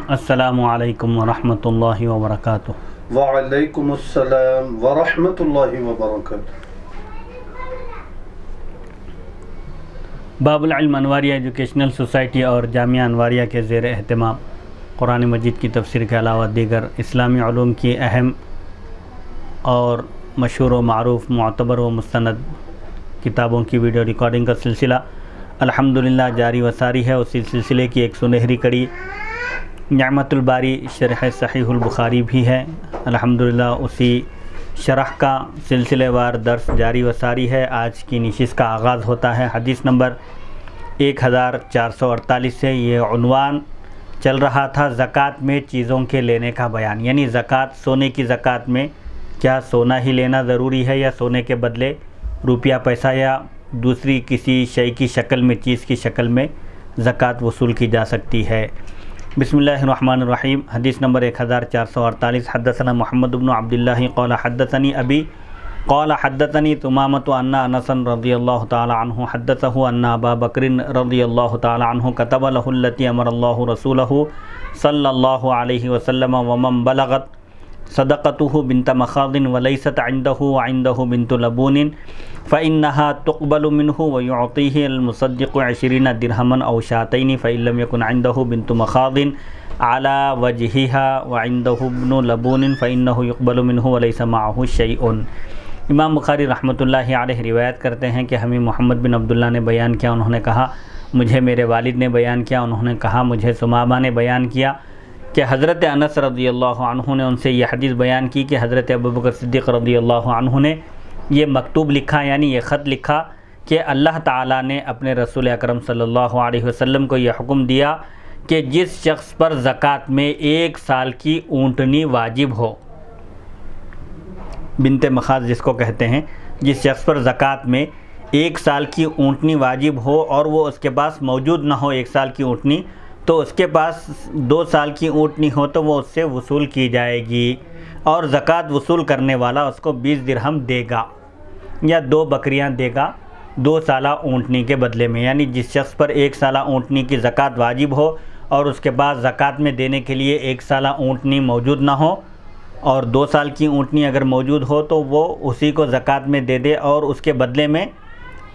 السلام علیکم ورحمۃ اللہ وبرکاتہ۔ وعلیکم السلام ورحمۃ اللہ وبرکاتہ۔ باب العلم انواریہ ایجوکیشنل سوسائٹی اور جامعہ انواریہ کے زیر اہتمام قرآن مجید کی تفسیر کے علاوہ دیگر اسلامی علوم کی اہم اور مشہور و معروف معتبر و مستند کتابوں کی ویڈیو ریکارڈنگ کا سلسلہ الحمدللہ جاری و ساری ہے۔ اسی سلسلے کی ایک سنہری کڑی نعمت الباری شرح صحیح البخاری بھی ہے۔ الحمدللہ اسی شرح کا سلسلے وار درس جاری و ساری ہے۔ آج کی نشست کا آغاز ہوتا ہے حدیث نمبر 1448 سے۔ یہ عنوان چل رہا تھا زکوٰۃ میں چیزوں کے لینے کا بیان، یعنی زکوٰۃ، سونے کی زکوٰۃ میں کیا سونا ہی لینا ضروری ہے یا سونے کے بدلے روپیہ پیسہ یا دوسری کسی شے کی شکل میں، چیز کی شکل میں زکوٰۃ وصول کی جا سکتی ہے۔ بسم اللہ الرحمن الرحیم۔ حدیث نمبر 1448۔ حدثنا محمد بن عبداللہ قال حدثنی ابی قال حدثنی تمامۃ ان انس رضی اللہ تعالی عنہ حدثہ ان ابا بکر رضی اللہ تعالی عنہ كتب له التي امر الله رسوله صلی اللہ علیہ وسلم ومن بلغت صدقته بنت مخاض وليست عنده وعنده بنت لبون فإنها تقبل منه ويعطيه المصدق 20 درهما أو شاتين فإن لم يكن عنده بنت مخاض على وجهها وعنده ابن لبون فإنه يقبل منه وليس معه شيء۔ امام بخاری رحمۃ اللہ علیہ روایت کرتے ہیں کہ ہمیں محمد بن عبداللہ نے بیان کیا، انہوں نے کہا مجھے میرے والد نے بیان کیا، انہوں نے کہا مجھے ثمامہ نے بیان کیا کہ حضرت انس رضی اللہ عنہ نے ان سے یہ حدیث بیان کی کہ حضرت ابوبکر صدیق رضی اللہ عنہ نے یہ مکتوب لکھا، یعنی یہ خط لکھا کہ اللہ تعالیٰ نے اپنے رسول اکرم صلی اللہ علیہ وسلم کو یہ حکم دیا کہ جس شخص پر زکوٰۃ میں 1 سال کی اونٹنی واجب ہو، بنت مخاض جس کو کہتے ہیں، جس شخص پر زکوٰۃ میں 1 سال کی اونٹنی واجب ہو اور وہ اس کے پاس موجود نہ ہو 1 سال کی اونٹنی، تو اس کے پاس 2 سال کی اونٹنی ہو تو وہ اس سے وصول کی جائے گی، اور زکوٰۃ وصول کرنے والا اس کو 20 درہم دے گا یا 2 بکریاں دے گا 2 سالہ اونٹنی کے بدلے میں۔ یعنی جس شخص پر 1 سالہ اونٹنی کی زکوٰۃ واجب ہو اور اس کے پاس زکوٰۃ میں دینے کے لیے 1 سالہ اونٹنی موجود نہ ہو اور 2 سال کی اونٹنی اگر موجود ہو تو وہ اسی کو زکوٰۃ میں دے دے اور اس کے بدلے میں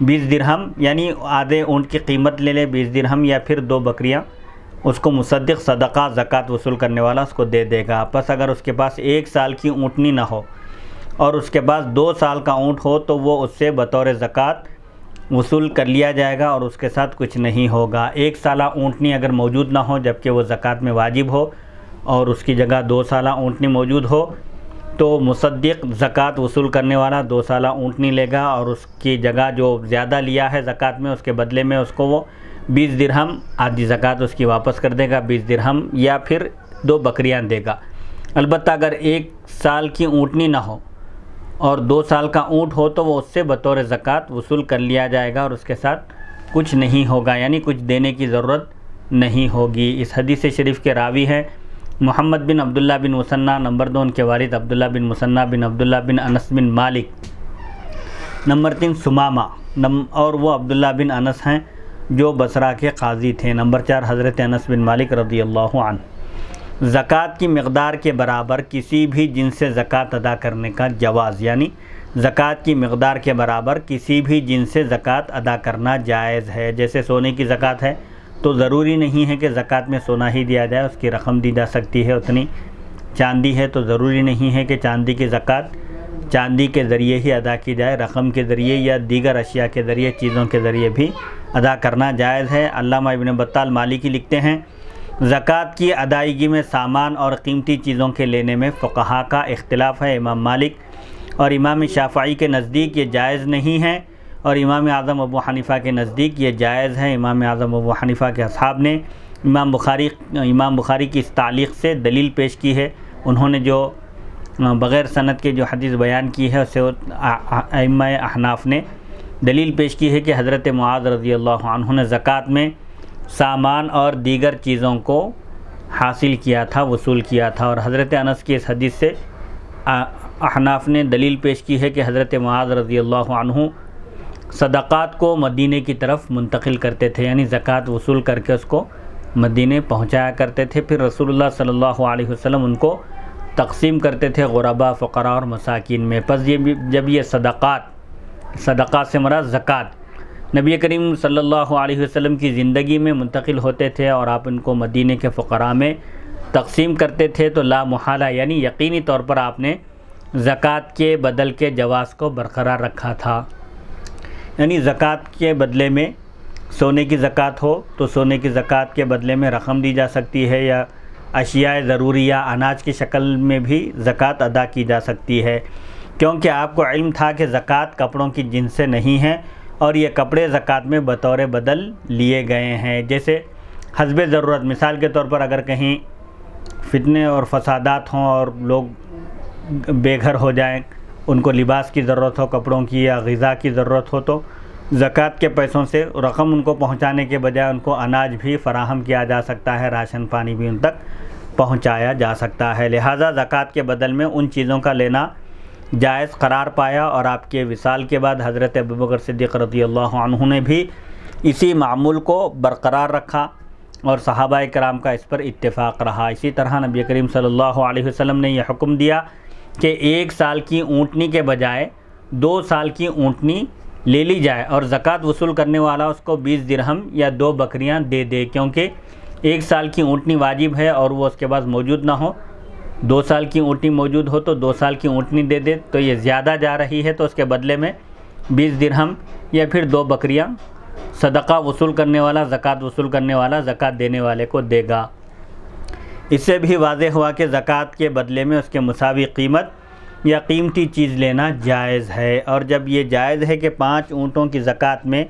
20 درہم، یعنی آدھے اونٹ کی قیمت لے لے 20 درہم یا پھر 2 بکریاں اس کو مصدق صدقہ زکوٰۃ وصول کرنے والا اس کو دے دے گا۔ پس اگر اس کے پاس 1 سال کی اونٹنی نہ ہو اور اس کے پاس 2 سال کا اونٹ ہو تو وہ اس سے بطور زکوٰۃ وصول کر لیا جائے گا اور اس کے ساتھ کچھ نہیں ہوگا۔ 1 سالہ اونٹنی اگر موجود نہ ہو جبکہ وہ زکوٰۃ میں واجب ہو اور اس کی جگہ 2 سالہ اونٹنی موجود ہو تو مصدق زکوٰۃ وصول کرنے والا 2 سالہ اونٹنی لے گا اور اس کی جگہ جو زیادہ لیا ہے زکوٰۃ میں اس کے بدلے میں اس کو وہ 20 درہم آدھی زکوٰۃ اس کی واپس کر دے گا، 20 درہم یا پھر 2 بکریاں دے گا۔ البتہ اگر 1 سال کی اونٹنی نہ ہو اور 2 سال کا اونٹ ہو تو وہ اس سے بطور زکوٰۃ وصول کر لیا جائے گا اور اس کے ساتھ کچھ نہیں ہوگا، یعنی کچھ دینے کی ضرورت نہیں ہوگی۔ اس حدیث شریف کے راوی ہیں محمد بن عبداللہ بن مثنیٰ، نمبر 2 ان کے والد عبداللہ بن مثنیٰ بن عبداللہ بن انس بن مالک، نمبر 3 ثمامہ اور وہ عبداللہ بن انس ہیں جو بصرہ کے قاضی تھے، نمبر 4 حضرت انس بن مالک رضی اللہ عنہ۔ زکوٰۃ کی مقدار کے برابر کسی بھی جنس سے زکوٰۃ ادا کرنے کا جواز، یعنی زکوٰۃ کی مقدار کے برابر کسی بھی جنس سے زکوٰۃ ادا کرنا جائز ہے۔ جیسے سونے کی زکوٰۃ ہے تو ضروری نہیں ہے کہ زکوٰۃ میں سونا ہی دیا جائے، اس کی رقم دی جا سکتی ہے اتنی۔ چاندی ہے تو ضروری نہیں ہے کہ چاندی کی زکوٰۃ چاندی کے ذریعے ہی ادا کی جائے، رقم کے ذریعے یا دیگر اشیاء کے ذریعے، چیزوں کے ذریعے بھی ادا کرنا جائز ہے۔ علامہ ابن بطال مالکی لکھتے ہیں زکوٰۃ کی ادائیگی میں سامان اور قیمتی چیزوں کے لینے میں فقہا کا اختلاف ہے۔ امام مالک اور امام شافعی کے نزدیک یہ جائز نہیں ہے اور امام اعظم ابو حنیفہ کے نزدیک یہ جائز ہے۔ امام اعظم ابو حنیفہ کے اصحاب نے امام بخاری کی اس تعلیق سے دلیل پیش کی ہے۔ انہوں نے جو بغیر سند کے جو حدیث بیان کی ہے اسے ائمہ احناف نے دلیل پیش کی ہے کہ حضرت معاذ رضی اللہ عنہ نے زکوٰۃ میں سامان اور دیگر چیزوں کو حاصل کیا تھا، وصول کیا تھا، اور حضرت انس کی اس حدیث سے احناف نے دلیل پیش کی ہے کہ حضرت معاذ رضی اللہ عنہ صدقات کو مدینے کی طرف منتقل کرتے تھے، یعنی زکوٰۃ وصول کر کے اس کو مدینے پہنچایا کرتے تھے، پھر رسول اللہ صلی اللہ علیہ وسلم ان کو تقسیم کرتے تھے غربا، فقراء اور مساکین میں۔ پس جب یہ صدقات سے مراد زکوٰۃ نبی کریم صلی اللہ علیہ وسلم کی زندگی میں منتقل ہوتے تھے اور آپ ان کو مدینے کے فقراء میں تقسیم کرتے تھے، تو لا محالہ یعنی یقینی طور پر آپ نے زکوٰۃ کے بدل کے جواز کو برقرار رکھا تھا۔ یعنی زکوٰۃ کے بدلے میں سونے کی زکوٰۃ ہو تو سونے کی زکوٰۃ کے بدلے میں رقم دی جا سکتی ہے، یا اشیاء ضروریہ اناج کی شکل میں بھی زکوٰۃ ادا کی جا سکتی ہے، کیونکہ آپ کو علم تھا کہ زکوٰۃ کپڑوں کی جنس سے نہیں ہے اور یہ کپڑے زکوٰۃ میں بطور بدل لیے گئے ہیں۔ جیسے حسب ضرورت، مثال کے طور پر اگر کہیں فتنے اور فسادات ہوں اور لوگ بے گھر ہو جائیں، ان کو لباس کی ضرورت ہو، کپڑوں کی یا غذا کی ضرورت ہو، تو زکوٰۃ کے پیسوں سے رقم ان کو پہنچانے کے بجائے ان کو اناج بھی فراہم کیا جا سکتا ہے، راشن پانی بھی ان تک پہنچایا جا سکتا ہے۔ لہٰذا زکوٰۃ کے بدل میں ان چیزوں کا لینا جائز قرار پایا، اور آپ کے وصال کے بعد حضرت ابوبکر صدیق رضی اللہ عنہ نے بھی اسی معمول کو برقرار رکھا اور صحابہ کرام کا اس پر اتفاق رہا۔ اسی طرح نبی کریم صلی اللہ علیہ وسلم نے یہ حکم دیا کہ 1 سال کی اونٹنی کے بجائے 2 سال کی اونٹنی لے لی جائے، اور زکوٰۃ وصول کرنے والا اس کو 20 درہم یا 2 بکریاں دے دے، کیونکہ 1 سال کی اونٹنی واجب ہے اور وہ اس کے پاس موجود نہ ہو، 2 سال کی اونٹنی موجود ہو تو 2 سال کی اونٹنی دے دے، تو یہ زیادہ جا رہی ہے، تو اس کے بدلے میں 20 درہم یا پھر 2 بکریاں صدقہ وصول کرنے والا، زکوٰۃ وصول کرنے والا زکوٰۃ دینے والے کو دے گا۔ اس سے بھی واضح ہوا کہ زکوٰۃ کے بدلے میں اس کے مساوی قیمت یا قیمتی چیز لینا جائز ہے، اور جب یہ جائز ہے کہ 5 اونٹوں کی زکوٰۃ میں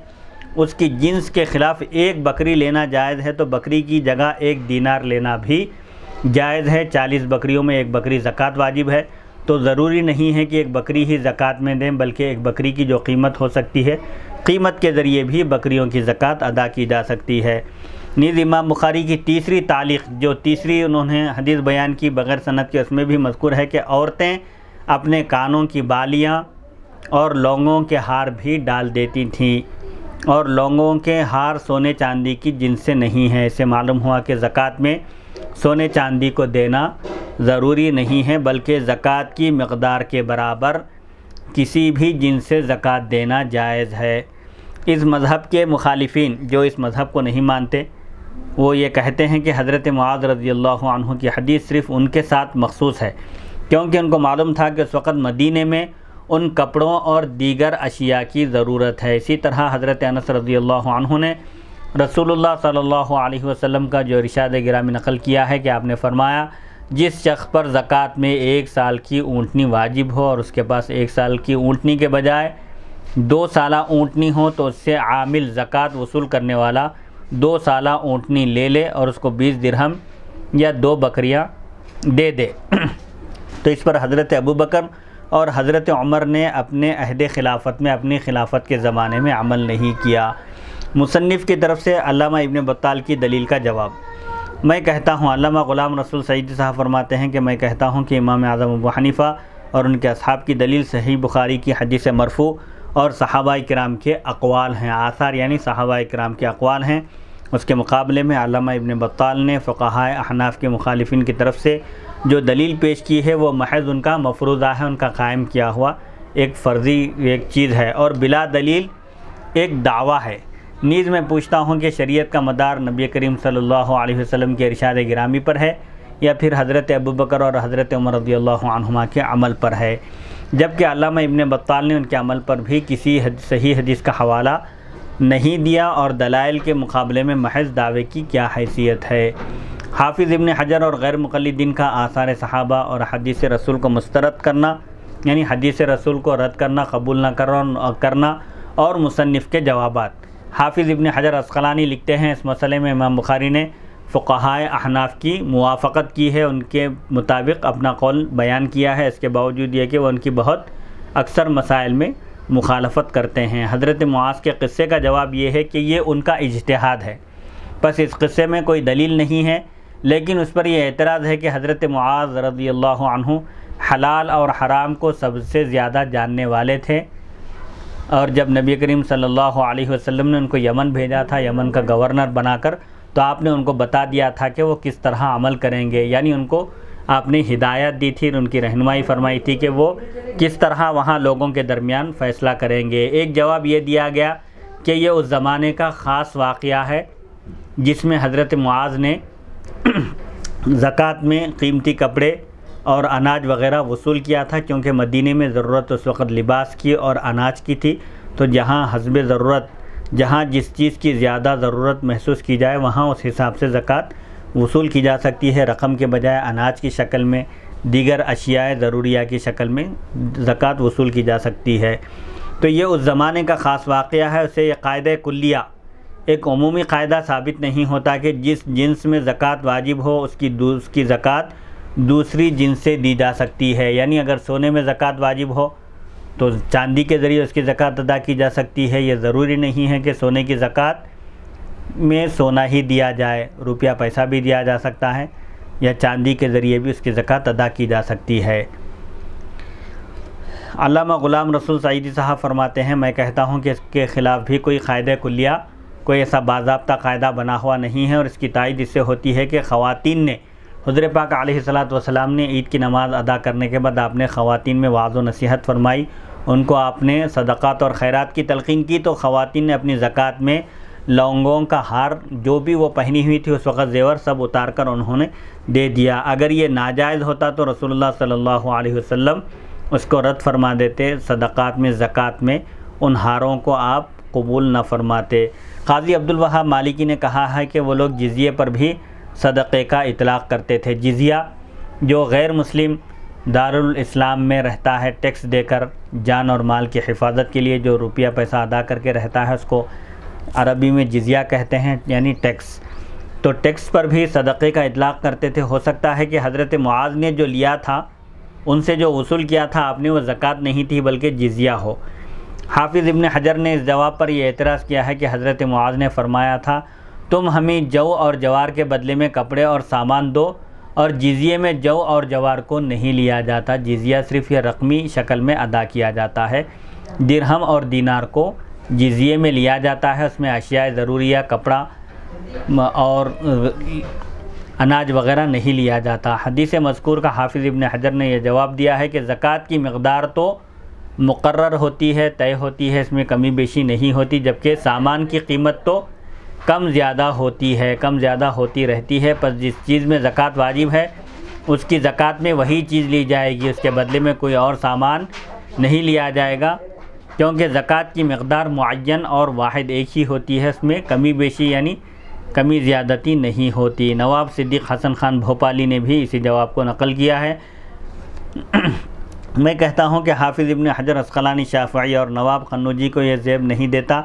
اس کی جنس کے خلاف 1 بکری لینا جائز ہے، تو بکری کی جگہ 1 دینار لینا بھی جائز ہے۔ 40 بکریوں میں 1 بکری زکوٰۃ واجب ہے، تو ضروری نہیں ہے کہ 1 بکری ہی زکوٰۃ میں دیں، بلکہ 1 بکری کی جو قیمت ہو سکتی ہے، قیمت کے ذریعے بھی بکریوں کی زکوٰۃ ادا کی جا سکتی ہے۔ نیز امام بخاری کی تیسری تعلیق، جو تیسری انہوں نے حدیث بیان کی بغیر سند کے، اس میں بھی مذکور ہے کہ عورتیں اپنے کانوں کی بالیاں اور لونگوں کے ہار بھی ڈال دیتی تھیں، اور لونگوں کے ہار سونے چاندی کی جنس سے نہیں ہے۔ اس سے معلوم ہوا کہ زکوٰۃ میں سونے چاندی کو دینا ضروری نہیں ہے، بلکہ زکوٰۃ کی مقدار کے برابر کسی بھی جنس سے زکوٰۃ دینا جائز ہے۔ اس مذہب کے مخالفین جو اس مذہب کو نہیں مانتے، وہ یہ کہتے ہیں کہ حضرت معاذ رضی اللہ عنہ کی حدیث صرف ان کے ساتھ مخصوص ہے، کیونکہ ان کو معلوم تھا کہ اس وقت مدینے میں ان کپڑوں اور دیگر اشیاء کی ضرورت ہے۔ اسی طرح حضرت انس رضی اللہ عنہ نے رسول اللہ صلی اللہ علیہ وسلم کا جو ارشاد گرامی نقل کیا ہے کہ آپ نے فرمایا، جس شخص پر زکوٰۃ میں 1 سال کی اونٹنی واجب ہو اور اس کے پاس 1 سال کی اونٹنی کے بجائے 2 سالہ اونٹنی ہو، تو اس سے عامل زکوٰۃ وصول کرنے والا 2 سالہ اونٹنی لے لے اور اس کو 20 درہم یا 2 بکریاں دے دے۔ تو اس پر حضرت ابوبکر اور حضرت عمر نے اپنے عہد خلافت میں، اپنی خلافت کے زمانے میں عمل نہیں کیا۔ مصنف کی طرف سے علامہ ابن بطال کی دلیل کا جواب، میں کہتا ہوں، علامہ غلام رسول سعیدی صاحب فرماتے ہیں کہ میں کہتا ہوں کہ امام اعظم ابو حنیفہ اور ان کے اصحاب کی دلیل صحیح بخاری کی حدیث مرفوع اور صحابہ کرام کے اقوال ہیں، آثار یعنی صحابہ کرام کے اقوال ہیں۔ اس کے مقابلے میں علامہ ابن بطال نے فقہائے احناف کے مخالفین کی طرف سے جو دلیل پیش کی ہے، وہ محض ان کا مفروضہ ہے، ان کا قائم کیا ہوا ایک فرضی ایک چیز ہے، اور بلا دلیل ایک دعویٰ ہے۔ نیز میں پوچھتا ہوں کہ شریعت کا مدار نبی کریم صلی اللہ علیہ وسلم کے ارشاد گرامی پر ہے یا پھر حضرت ابوبکر اور حضرت عمر رضی اللہ عنہما کے عمل پر ہے، جبکہ علامہ ابن بطال نے ان کے عمل پر بھی کسی صحیح حدیث کا حوالہ نہیں دیا، اور دلائل کے مقابلے میں محض دعوے کی کیا حیثیت ہے۔ حافظ ابن حجر اور غیر مقلدین کا آثار صحابہ اور حدیث رسول کو مسترد کرنا، یعنی حدیث رسول کو رد کرنا، قبول نہ کرنا، اور مصنف کے جوابات۔ حافظ ابن حجر عسقلانی لکھتے ہیں، اس مسئلے میں امام بخاری نے فقہائے احناف کی موافقت کی ہے، ان کے مطابق اپنا قول بیان کیا ہے، اس کے باوجود یہ کہ وہ ان کی بہت اکثر مسائل میں مخالفت کرتے ہیں۔ حضرت معاذ کے قصے کا جواب یہ ہے کہ یہ ان کا اجتہاد ہے، بس اس قصے میں کوئی دلیل نہیں ہے، لیکن اس پر یہ اعتراض ہے کہ حضرت معاذ رضی اللہ عنہ حلال اور حرام کو سب سے زیادہ جاننے والے تھے، اور جب نبی کریم صلی اللہ علیہ وسلم نے ان کو یمن بھیجا تھا، یمن کا گورنر بنا کر، تو آپ نے ان کو بتا دیا تھا کہ وہ کس طرح عمل کریں گے، یعنی ان کو آپ نے ہدایت دی تھی، ان کی رہنمائی فرمائی تھی کہ وہ کس طرح وہاں لوگوں کے درمیان فیصلہ کریں گے۔ ایک جواب یہ دیا گیا کہ یہ اس زمانے کا خاص واقعہ ہے جس میں حضرت معاذ نے زکوٰۃ میں قیمتی کپڑے اور اناج وغیرہ وصول کیا تھا، کیونکہ مدینے میں ضرورت اس وقت لباس کی اور اناج کی تھی، تو جہاں حسب ضرورت، جہاں جس چیز کی زیادہ ضرورت محسوس کی جائے وہاں اس حساب سے زکوٰۃ وصول کی جا سکتی ہے، رقم کے بجائے اناج کی شکل میں، دیگر اشیاء ضروریہ کی شکل میں زکوٰۃ وصول کی جا سکتی ہے۔ تو یہ اس زمانے کا خاص واقعہ ہے، اسے یہ قاعدہ کلیہ، ایک عمومی قاعدہ ثابت نہیں ہوتا کہ جس جنس میں زکوٰۃ واجب ہو اس کی زکوٰۃ دوسری جنس سے دی جا سکتی ہے، یعنی اگر سونے میں زکوٰۃ واجب ہو تو چاندی کے ذریعے اس کی زکوٰۃ ادا کی جا سکتی ہے۔ یہ ضروری نہیں ہے کہ سونے کی زکوٰۃ میں سونا ہی دیا جائے، روپیہ پیسہ بھی دیا جا سکتا ہے، یا چاندی کے ذریعے بھی اس کی زکوٰۃ ادا کی جا سکتی ہے۔ علامہ غلام رسول سعیدی صاحب فرماتے ہیں، میں کہتا ہوں کہ اس کے خلاف بھی کوئی قاعدہ کلیہ، کوئی ایسا باضابطہ قاعدہ بنا ہوا نہیں ہے، اور اس کی تائید اس سے ہوتی ہے کہ خواتین نے، حضور پاک علیہ الصلاۃ والسلام نے عید کی نماز ادا کرنے کے بعد آپ نے خواتین میں وعظ و نصیحت فرمائی، ان کو آپ نے صدقات اور خیرات کی تلقین کی، تو خواتین نے اپنی زکوٰۃ میں لونگوں کا ہار جو بھی وہ پہنی ہوئی تھی اس وقت زیور سب اتار کر انہوں نے دے دیا۔ اگر یہ ناجائز ہوتا تو رسول اللہ صلی اللہ علیہ وسلم اس کو رد فرما دیتے، صدقات میں، زکوٰۃ میں ان ہاروں کو آپ قبول نہ فرماتے۔ قاضی عبدالوہاب مالکی نے کہا ہے کہ وہ لوگ جزیے پر بھی صدقے کا اطلاق کرتے تھے۔ جزیہ جو غیر مسلم دارالاسلام میں رہتا ہے ٹیکس دے کر جان اور مال کی حفاظت کے لیے جو روپیہ پیسہ ادا کر کے رہتا ہے، اس کو عربی میں جزیہ کہتے ہیں، یعنی ٹیکس، تو ٹیکس پر بھی صدقے کا اطلاق کرتے تھے۔ ہو سکتا ہے کہ حضرت معاذ نے جو لیا تھا، ان سے جو وصول کیا تھا آپ نے، وہ زکوٰۃ نہیں تھی بلکہ جزیہ ہو۔ حافظ ابن حجر نے اس جواب پر یہ اعتراض کیا ہے کہ حضرت معاذ نے فرمایا تھا تم ہمیں جو اور جوار کے بدلے میں کپڑے اور سامان دو، اور جزیے میں جو اور جوار کو نہیں لیا جاتا، جزیہ صرف یہ رقمی شکل میں ادا کیا جاتا ہے۔ درہم اور دینار کو جزیے میں لیا جاتا ہے، اس میں اشیاء ضروریہ، کپڑا اور اناج وغیرہ نہیں لیا جاتا۔ حدیث مذکور کا حافظ ابن حجر نے یہ جواب دیا ہے کہ زکوٰۃ کی مقدار تو مقرر ہوتی ہے، طے ہوتی ہے، اس میں کمی بیشی نہیں ہوتی، جبکہ سامان کی قیمت تو کم زیادہ ہوتی ہے، کم زیادہ ہوتی رہتی ہے۔ پس جس چیز میں زکوٰۃ واجب ہے اس کی زکوٰۃ میں وہی چیز لی جائے گی، اس کے بدلے میں کوئی اور سامان نہیں لیا جائے گا، کیونکہ زکوٰۃ کی مقدار معین اور واحد ایک ہی ہوتی ہے، اس میں کمی بیشی یعنی کمی زیادتی نہیں ہوتی۔ نواب صدیق حسن خان بھوپالی نے بھی اسی جواب کو نقل کیا ہے۔ میں کہتا ہوں کہ حافظ ابن حجر عسقلانی شافعی اور نواب قنوجی کو یہ زیب نہیں دیتا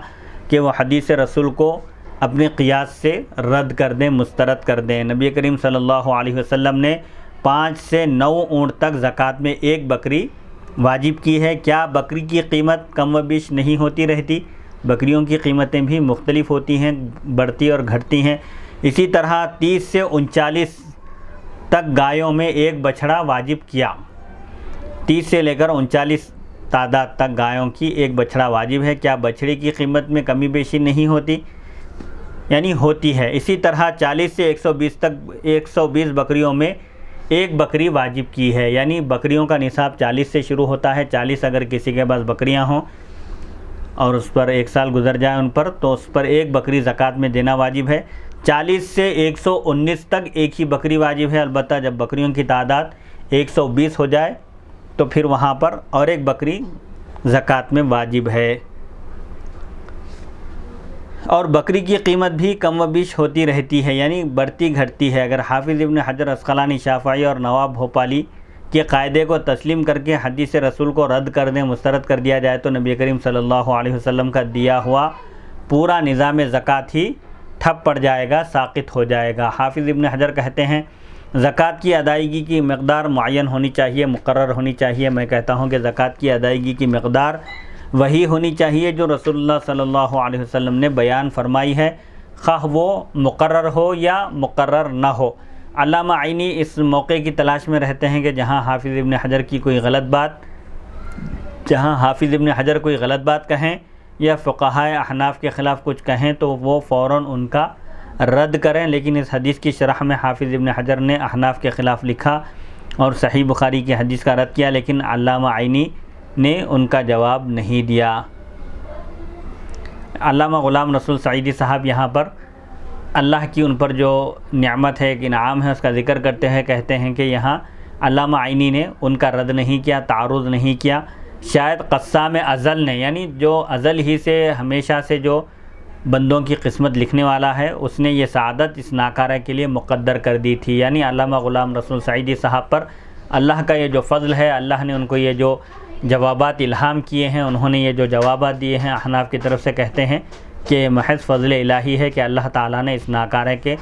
کہ وہ حدیث رسول کو اپنے قیاس سے رد کر دیں، مسترد کر دیں۔ نبی کریم صلی اللہ علیہ وسلم نے 5 سے 9 اونٹ تک زکوٰۃ میں ایک بکری واجب کی ہے۔ کیا بکری کی قیمت کم و بیش نہیں ہوتی رہتی؟ بکریوں کی قیمتیں بھی مختلف ہوتی ہیں، بڑھتی اور گھٹتی ہیں۔ اسی طرح 30 سے 39 تک گایوں میں ایک بچھڑا واجب کیا، 30 سے لے کر 39 تعداد تک گایوں کی ایک بچھڑا واجب ہے۔ کیا بچھڑے کی قیمت میں کمی بیشی نہیں ہوتی؟ یعنی ہوتی ہے۔ اسی طرح 40 سے 120 تک 120 بکریوں میں ایک بکری واجب کی ہے، یعنی بکریوں کا نصاب 40 سے شروع ہوتا ہے۔ 40 اگر کسی کے پاس بکریاں ہوں اور اس پر 1 سال گزر جائے ان پر، تو اس پر ایک بکری زکوٰۃ میں دینا واجب ہے۔ 40 سے 119 تک ایک ہی بکری واجب ہے، البتہ جب بکریوں کی تعداد 120 ہو جائے تو پھر وہاں پر اور ایک بکری زکوٰۃ میں واجب ہے۔ اور بکری کی قیمت بھی کم و بیش ہوتی رہتی ہے، یعنی بڑھتی گھٹتی ہے۔ اگر حافظ ابن حجر عسقلانی شافعی اور نواب بھوپالی کے قاعدے کو تسلیم کر کے حدیث رسول کو رد کر دیں، مسترد کر دیا جائے، تو نبی کریم صلی اللہ علیہ وسلم کا دیا ہوا پورا نظام زکوٰۃ ہی ٹھپ پڑ جائے گا، ساقط ہو جائے گا۔ حافظ ابن حجر کہتے ہیں زکوٰۃ کی ادائیگی کی مقدار معین ہونی چاہیے، مقرر ہونی چاہیے۔ میں کہتا ہوں کہ زکوٰۃ کی ادائیگی کی مقدار وہی ہونی چاہیے جو رسول اللہ صلی اللہ علیہ وسلم نے بیان فرمائی ہے، خواہ وہ مقرر ہو یا مقرر نہ ہو۔ علامہ عینی اس موقع کی تلاش میں رہتے ہیں کہ جہاں حافظ ابن حجر کوئی غلط بات کہیں یا فقہائے احناف کے خلاف کچھ کہیں تو وہ فوراً ان کا رد کریں، لیکن اس حدیث کی شرح میں حافظ ابن حجر نے احناف کے خلاف لکھا اور صحیح بخاری کی حدیث کا رد کیا، لیکن علامہ عینی نے ان کا جواب نہیں دیا۔ علامہ غلام رسول سعیدی صاحب یہاں پر اللہ کی ان پر جو نعمت ہے، ایک انعام ہے، اس کا ذکر کرتے ہیں، کہتے ہیں کہ یہاں علامہ عینی نے ان کا رد نہیں کیا، تعارض نہیں کیا۔ شاید قسام ازل نے، یعنی جو ازل ہی سے ہمیشہ سے جو بندوں کی قسمت لکھنے والا ہے، اس نے یہ سعادت اس ناکارہ کے لیے مقدر کر دی تھی۔ یعنی علامہ غلام رسول سعیدی صاحب پر اللہ کا یہ جو فضل ہے، اللہ نے ان کو یہ جو جوابات الہام کیے ہیں، انہوں نے یہ جو جوابات دیے ہیں احناف کی طرف سے، کہتے ہیں کہ محض فضل الہی ہے کہ اللہ تعالیٰ نے اس ناکارہ کے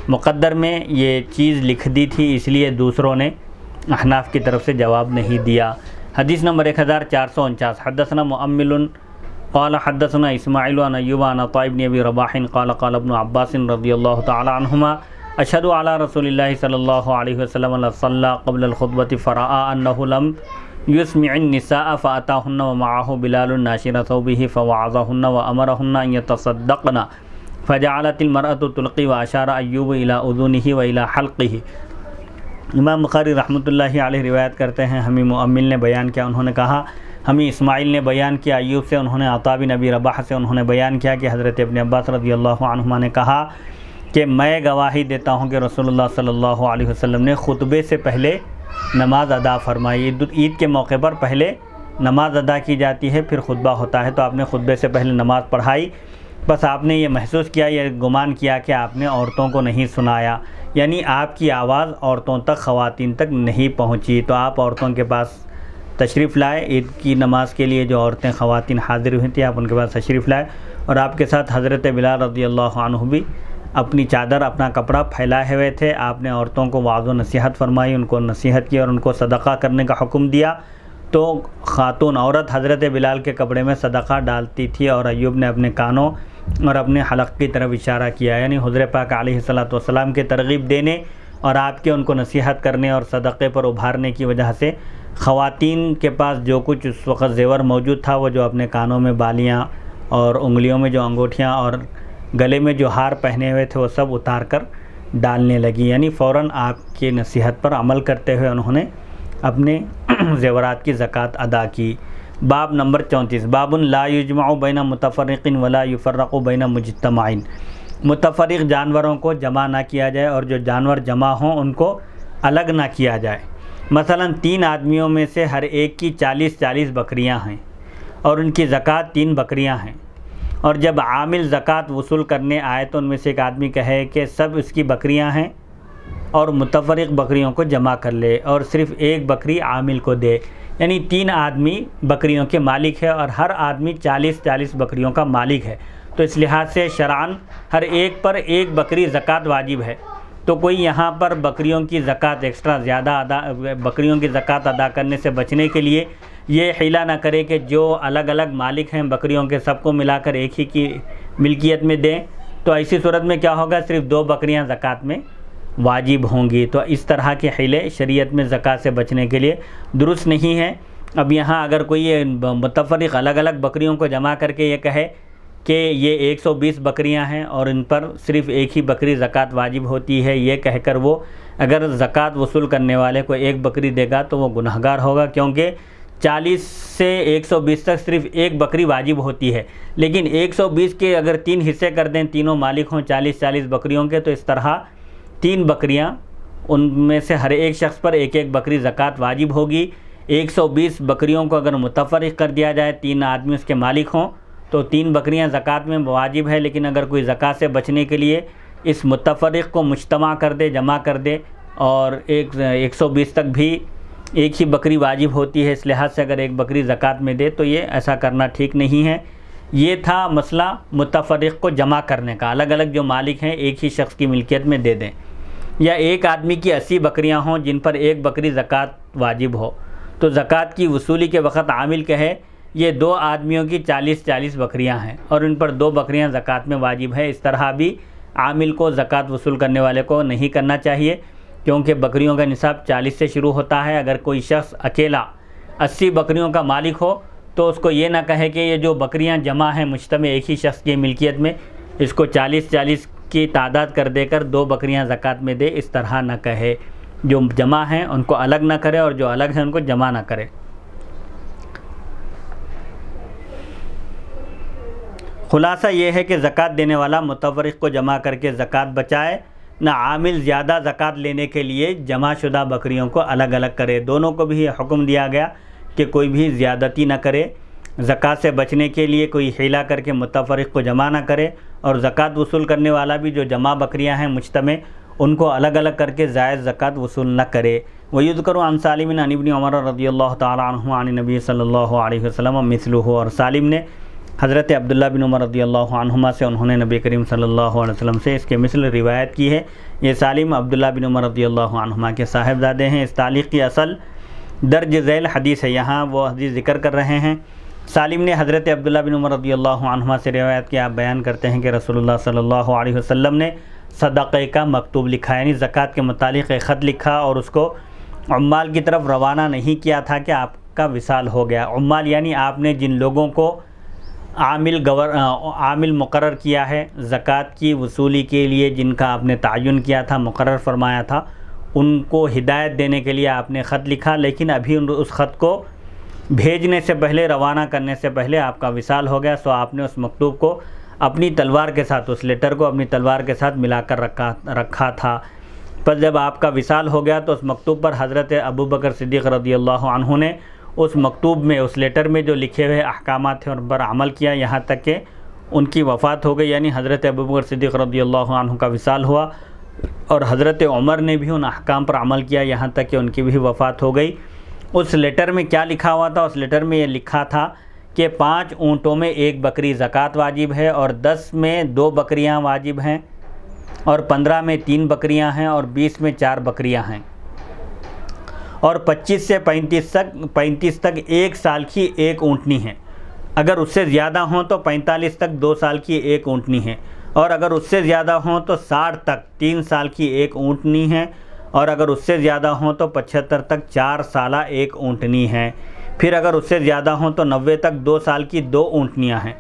مقدر میں یہ چیز لکھ دی تھی، اس لیے دوسروں نے احناف کی طرف سے جواب نہیں دیا۔ حدیث نمبر 1449، حدثنا مؤمل قال حدثنا اسماعیل عن ایوب عن عطاء بن ابی رباح قال قال ابن عباس رضی اللہ تعالی عنہما اشهد علی رسول اللہ صلی اللہ علیہ وسلم صلی قبل الخطبة فرأى انه لم يسمع النساء فأتاهن ومعه بلال ناشر ثوبه فوعظهن وأمرهن أن يتصدقن فجعلت المرأة تلقي وأشار أيوب إلى أذنه وإلى حلقه۔ امام بخاری رحمۃ اللہ علیہ روایت کرتے ہیں، ہمیں مؤمل نے بیان کیا، انہوں نے کہا ہمیں اسماعیل نے بیان کیا، ایوب سے انہوں نے، عطاء بن ابی رباح سے انہوں نے بیان کیا کہ حضرت ابن عباس رضی اللہ عنہما نے کہا کہ میں گواہی دیتا ہوں کہ رسول اللہ صلی اللہ علیہ وسلم نے خطبے سے پہلے نماز ادا فرمائی۔ عید کے موقع پر پہلے نماز ادا کی جاتی ہے، پھر خطبہ ہوتا ہے، تو آپ نے خطبے سے پہلے نماز پڑھائی، بس آپ نے یہ محسوس کیا، یہ گمان کیا کہ آپ نے عورتوں کو نہیں سنایا، یعنی آپ کی آواز عورتوں تک، خواتین تک نہیں پہنچی، تو آپ عورتوں کے پاس تشریف لائے، عید کی نماز کے لیے جو عورتیں خواتین حاضر ہوئی تھیں آپ ان کے پاس تشریف لائے، اور آپ کے ساتھ حضرت بلال رضی اللہ عنہ بھی اپنی چادر، اپنا کپڑا پھیلائے ہوئے تھے۔ آپ نے عورتوں کو وعظ و نصیحت فرمائی، ان کو نصیحت کی اور ان کو صدقہ کرنے کا حکم دیا، تو خاتون عورت حضرت بلال کے کپڑے میں صدقہ ڈالتی تھی، اور ایوب نے اپنے کانوں اور اپنے حلق کی طرف اشارہ کیا، یعنی حضور پاک علیہ الصلوۃ کے ترغیب دینے اور آپ کے ان کو نصیحت کرنے اور صدقے پر ابھارنے کی وجہ سے خواتین کے پاس جو کچھ اس وقت زیور موجود تھا، وہ جو اپنے کانوں میں بالیاں اور انگلیوں میں جو انگوٹھیاں اور گلے میں جو ہار پہنے ہوئے تھے وہ سب اتار کر ڈالنے لگی، یعنی فوراً آپ کی نصیحت پر عمل کرتے ہوئے انہوں نے اپنے زیورات کی زکوٰۃ ادا کی۔ باب نمبر 34، باب لا یجمع بین متفرق ولا یفرق بین مجتمع۔ متفرق جانوروں کو جمع نہ کیا جائے اور جو جانور جمع ہوں ان کو الگ نہ کیا جائے۔ مثلا 3 آدمیوں میں سے ہر ایک کی 40 بکریاں ہیں اور ان کی زکوٰۃ 3 بکریاں ہیں، اور جب عامل زکوٰۃ وصول کرنے آئے تو ان میں سے ایک آدمی کہے کہ سب اس کی بکریاں ہیں اور متفرق بکریوں کو جمع کر لے اور صرف ایک بکری عامل کو دے، یعنی 3 آدمی بکریوں کے مالک ہے اور ہر آدمی 40 بکریوں کا مالک ہے، تو اس لحاظ سے شرعاً ہر ایک پر ایک بکری زکوٰۃ واجب ہے۔ تو کوئی یہاں پر بکریوں کی زکوٰۃ ایکسٹرا زیادہ بکریوں کی زکوٰۃ ادا کرنے سے بچنے کے لیے یہ حیلہ نہ کرے کہ جو الگ الگ مالک ہیں بکریوں کے سب کو ملا کر ایک ہی کی ملکیت میں دیں، تو ایسی صورت میں کیا ہوگا، صرف 2 بکریاں زکوٰۃ میں واجب ہوں گی۔ تو اس طرح کے حیلے شریعت میں زکوٰۃ سے بچنے کے لیے درست نہیں ہے۔ اب یہاں اگر کوئی متفرق الگ الگ بکریوں کو جمع کر کے یہ کہے کہ یہ 120 بکریاں ہیں اور ان پر صرف ایک ہی بکری زکوٰۃ واجب ہوتی ہے، یہ کہہ کر وہ اگر زکوٰۃ وصول کرنے والے کو ایک بکری دے گا تو وہ گنہگار ہوگا، کیونکہ 40 سے 120 تک صرف ایک بکری واجب ہوتی ہے، لیکن 120 کے اگر 3 حصے کر دیں، تینوں مالک ہوں 40 بکریوں کے، تو اس طرح 3 بکریاں، ان میں سے ہر ایک شخص پر ایک ایک بکری زکوٰۃ واجب ہوگی۔ 120 بکریوں کو اگر متفرق کر دیا جائے، 3 آدمی اس کے مالک ہوں، تو 3 بکریاں زکوٰۃ میں واجب ہے، لیکن اگر کوئی زکوٰۃ سے بچنے کے لیے اس متفرق کو مجتمع کر دے، جمع کر دے، اور 120 تک بھی ایک ہی بکری واجب ہوتی ہے، اس لحاظ سے اگر ایک بکری زکوٰۃ میں دے تو یہ ایسا کرنا ٹھیک نہیں ہے۔ یہ تھا مسئلہ متفرق کو جمع کرنے کا، الگ الگ جو مالک ہیں ایک ہی شخص کی ملکیت میں دے دیں، یا ایک آدمی کی 80 بکریاں ہوں جن پر ایک بکری زکوٰۃ واجب ہو، تو زکوٰۃ کی وصولی کے وقت عامل کہے یہ 2 آدمیوں کی 40 بکریاں ہیں اور ان پر 2 بکریاں زکوٰۃ میں واجب ہے۔ اس طرح بھی عامل کو زکوٰۃ وصول کرنے والے کو نہیں کرنا چاہیے، کیونکہ بکریوں کا نصاب 40 سے شروع ہوتا ہے۔ اگر کوئی شخص اکیلا 80 بکریوں کا مالک ہو تو اس کو یہ نہ کہے کہ یہ جو بکریاں جمع ہیں مجتمع ایک ہی شخص کی ملکیت میں، اس کو 40 کی تعداد کر دے کر 2 بکریاں زکوٰۃ میں دے، اس طرح نہ کہے۔ جو جمع ہیں ان کو الگ نہ کرے اور جو الگ ہیں ان کو جمع نہ کرے۔ خلاصہ یہ ہے کہ زکوٰۃ دینے والا متفرق کو جمع کر کے زکوٰۃ بچائے، نہ عامل زیادہ زکوٰۃ لینے کے لیے جمع شدہ بکریوں کو الگ الگ کرے۔ دونوں کو بھی یہ حکم دیا گیا کہ کوئی بھی زیادتی نہ کرے، زکوٰۃ سے بچنے کے لیے کوئی حیلہ کر کے متفرق کو جمع نہ کرے، اور زکوٰۃ وصول کرنے والا بھی جو جمع بکریاں ہیں مجتمع، ان کو الگ الگ کر کے زائد زکوٰۃ وصول نہ کرے۔ وَيُذْكَرُ عَنْ سالم عن ابن عمر رضی اللہ تعالی عنہ عن نبی صلی اللہ علیہ وسلم مثلہ، اور سالم نے حضرت عبداللہ بن عمر رضی اللہ عنہما سے انہوں نے نبی کریم صلی اللہ علیہ وسلم سے اس کے مثل روایت کی ہے۔ یہ سالم عبداللہ بن عمر رضی اللہ عنہما کے صاحبزادے ہیں۔ اس تعلیق کی اصل درج ذیل حدیث ہے، یہاں وہ حدیث ذکر کر رہے ہیں۔ سالم نے حضرت عبداللہ بن عمر رضی اللہ عنہما سے روایت کیا، آپ بیان کرتے ہیں کہ رسول اللہ صلی اللہ علیہ وسلم نے صدقے کا مکتوب لکھا، یعنی زکوٰۃ کے متعلق ایک خط لکھا اور اس کو عمال کی طرف روانہ نہیں کیا تھا کہ آپ کا وصال ہو گیا۔ عمال یعنی آپ نے جن لوگوں کو عامل مقرر کیا ہے زکوٰۃ کی وصولی کے لیے، جن کا آپ نے تعین کیا تھا، مقرر فرمایا تھا، ان کو ہدایت دینے کے لیے آپ نے خط لکھا، لیکن ابھی اس خط کو بھیجنے سے پہلے، روانہ کرنے سے پہلے آپ کا وصال ہو گیا، سو آپ نے اس مکتوب کو اپنی تلوار کے ساتھ، اس لیٹر کو اپنی تلوار کے ساتھ ملا کر رکھا تھا۔ پس جب آپ کا وصال ہو گیا تو اس مکتوب پر حضرت ابو بکر صدیق رضی اللہ عنہ نے اس مکتوب میں، اس لیٹر میں جو لکھے ہوئے احکامات تھے ان پر عمل کیا، یہاں تک کہ ان کی وفات ہو گئی، یعنی حضرت ابو بکر صدیق رضی اللہ عنہ کا وصال ہوا، اور حضرت عمر نے بھی ان احکام پر عمل کیا یہاں تک کہ ان کی بھی وفات ہو گئی۔ اس لیٹر میں کیا لکھا ہوا تھا؟ اس لیٹر میں یہ لکھا تھا کہ 5 اونٹوں میں 1 بکری زکوٰۃ واجب ہے، اور 10 میں 2 بکریاں واجب ہیں، اور 15 میں 3 بکریاں ہیں، اور 20 میں 4 بکریاں ہیں، اور 25 سے 35 تک 1 سال کی 1 اونٹنی ہے۔ اگر اس سے زیادہ ہوں تو 45 تک 2 سال کی 1 اونٹنی ہے، اور اگر اس سے زیادہ ہوں تو 60 تک 3 سال کی 1 اونٹنی ہے، اور اگر اس سے زیادہ ہوں تو 75 تک 4 سالہ 1 اونٹنی ہے۔ پھر اگر اس سے زیادہ ہوں تو 90 تک 2 سال کی 2 اونٹنیاں ہیں۔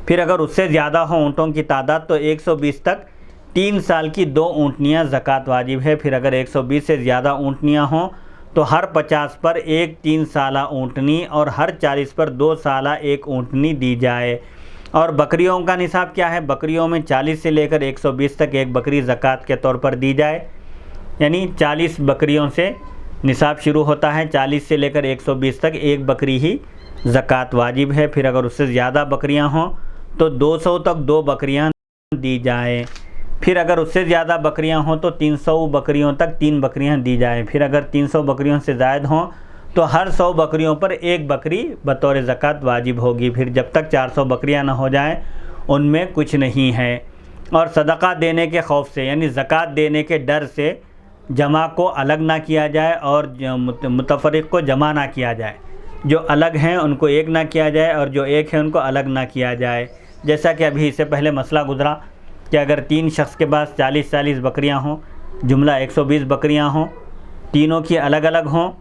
پھر اگر اس سے زیادہ ہوں اونٹوں کی تعداد تو 120 تک 3 سال کی 2 اونٹنیاں زکوٰۃ واجب ہے۔ پھر اگر 120 سے زیادہ اونٹنیاں ہوں تو ہر 50 پر 1 3 سالہ اونٹنی، اور ہر 40 پر 2 سالہ 1 اونٹنی دی جائے۔ اور بکریوں کا نصاب کیا ہے؟ بکریوں میں 40 سے لے کر 120 تک 1 بکری زکوٰۃ کے طور پر دی جائے، یعنی 40 بکریوں سے نصاب شروع ہوتا ہے، 40 سے لے کر 120 تک 1 بکری ہی زکوٰۃ واجب ہے۔ پھر اگر اس سے زیادہ بکریاں ہوں تو 200 تک 2 بکریاں دی جائیں۔ پھر اگر اس سے زیادہ بکریاں ہوں تو 300 بکریوں تک 3 بکریاں دی جائیں۔ پھر اگر 300 بکریوں سے زائد ہوں تو ہر 100 بکریوں پر 1 بکری بطور زکوٰۃ واجب ہوگی۔ پھر جب تک 400 بکریاں نہ ہو جائیں ان میں کچھ نہیں ہے۔ اور صدقہ دینے کے خوف سے، یعنی زکوٰۃ دینے کے ڈر سے جمع کو الگ نہ کیا جائے اور متفرق کو جمع نہ کیا جائے۔ جو الگ ہیں ان کو ایک نہ کیا جائے اور جو ایک ہیں ان کو الگ نہ کیا جائے۔ جیسا کہ ابھی اس سے پہلے مسئلہ گزرا کہ اگر 3 شخص کے پاس 40 بکریاں ہوں، جملہ 120 بکریاں ہوں، تینوں کی الگ الگ ہوں،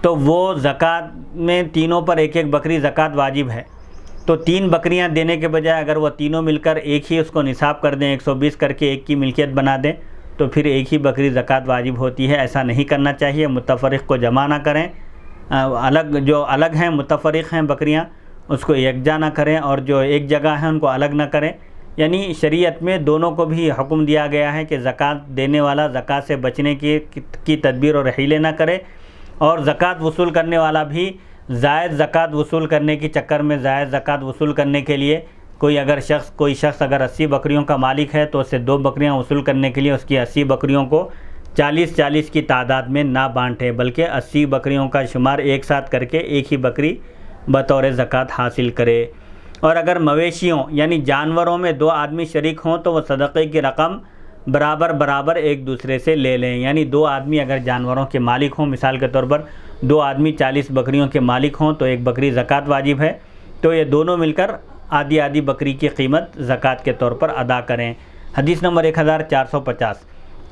تو وہ زکوٰۃ میں تینوں پر 1 بکری زکوٰۃ واجب ہے۔ تو 3 بکریاں دینے کے بجائے اگر وہ تینوں مل کر ایک ہی اس کو نصاب کر دیں، 120 کر کے ایک کی ملکیت بنا دیں، تو پھر ایک ہی بکری زکوٰۃ واجب ہوتی ہے۔ ایسا نہیں کرنا چاہیے، متفرق کو جمع نہ کریں، جو الگ ہیں متفرق ہیں بکریاں اس کو یکجا نہ کریں، اور جو ایک جگہ ہیں ان کو الگ نہ کریں۔ یعنی شریعت میں دونوں کو بھی حکم دیا گیا ہے کہ زکوٰۃ دینے والا زکوٰۃ سے بچنے کی تدبیر اور حیلے نہ کرے، اور زکوٰۃ وصول کرنے والا بھی زائد زکوٰۃ وصول کرنے کے چکر میں، زائد زکوٰۃ وصول کرنے کے لیے کوئی شخص اگر 80 بکریوں کا مالک ہے تو اسے 2 بکریاں وصول کرنے کے لیے اس کی 80 بکریوں کو 40 کی تعداد میں نہ بانٹے، بلکہ 80 بکریوں کا شمار ایک ساتھ کر کے ایک ہی بکری بطور زکوٰۃ حاصل کرے۔ اور اگر مویشیوں یعنی جانوروں میں 2 آدمی شریک ہوں تو وہ صدقے کی رقم برابر ایک دوسرے سے لے لیں۔ یعنی 2 آدمی اگر جانوروں کے مالک ہوں، مثال کے طور پر 2 آدمی 40 بکریوں کے مالک ہوں تو 1 بکری زکوٰۃ واجب ہے، تو یہ دونوں مل کر آدھی بکری کی قیمت زکوٰۃ کے طور پر ادا کریں۔ حدیث نمبر 1450،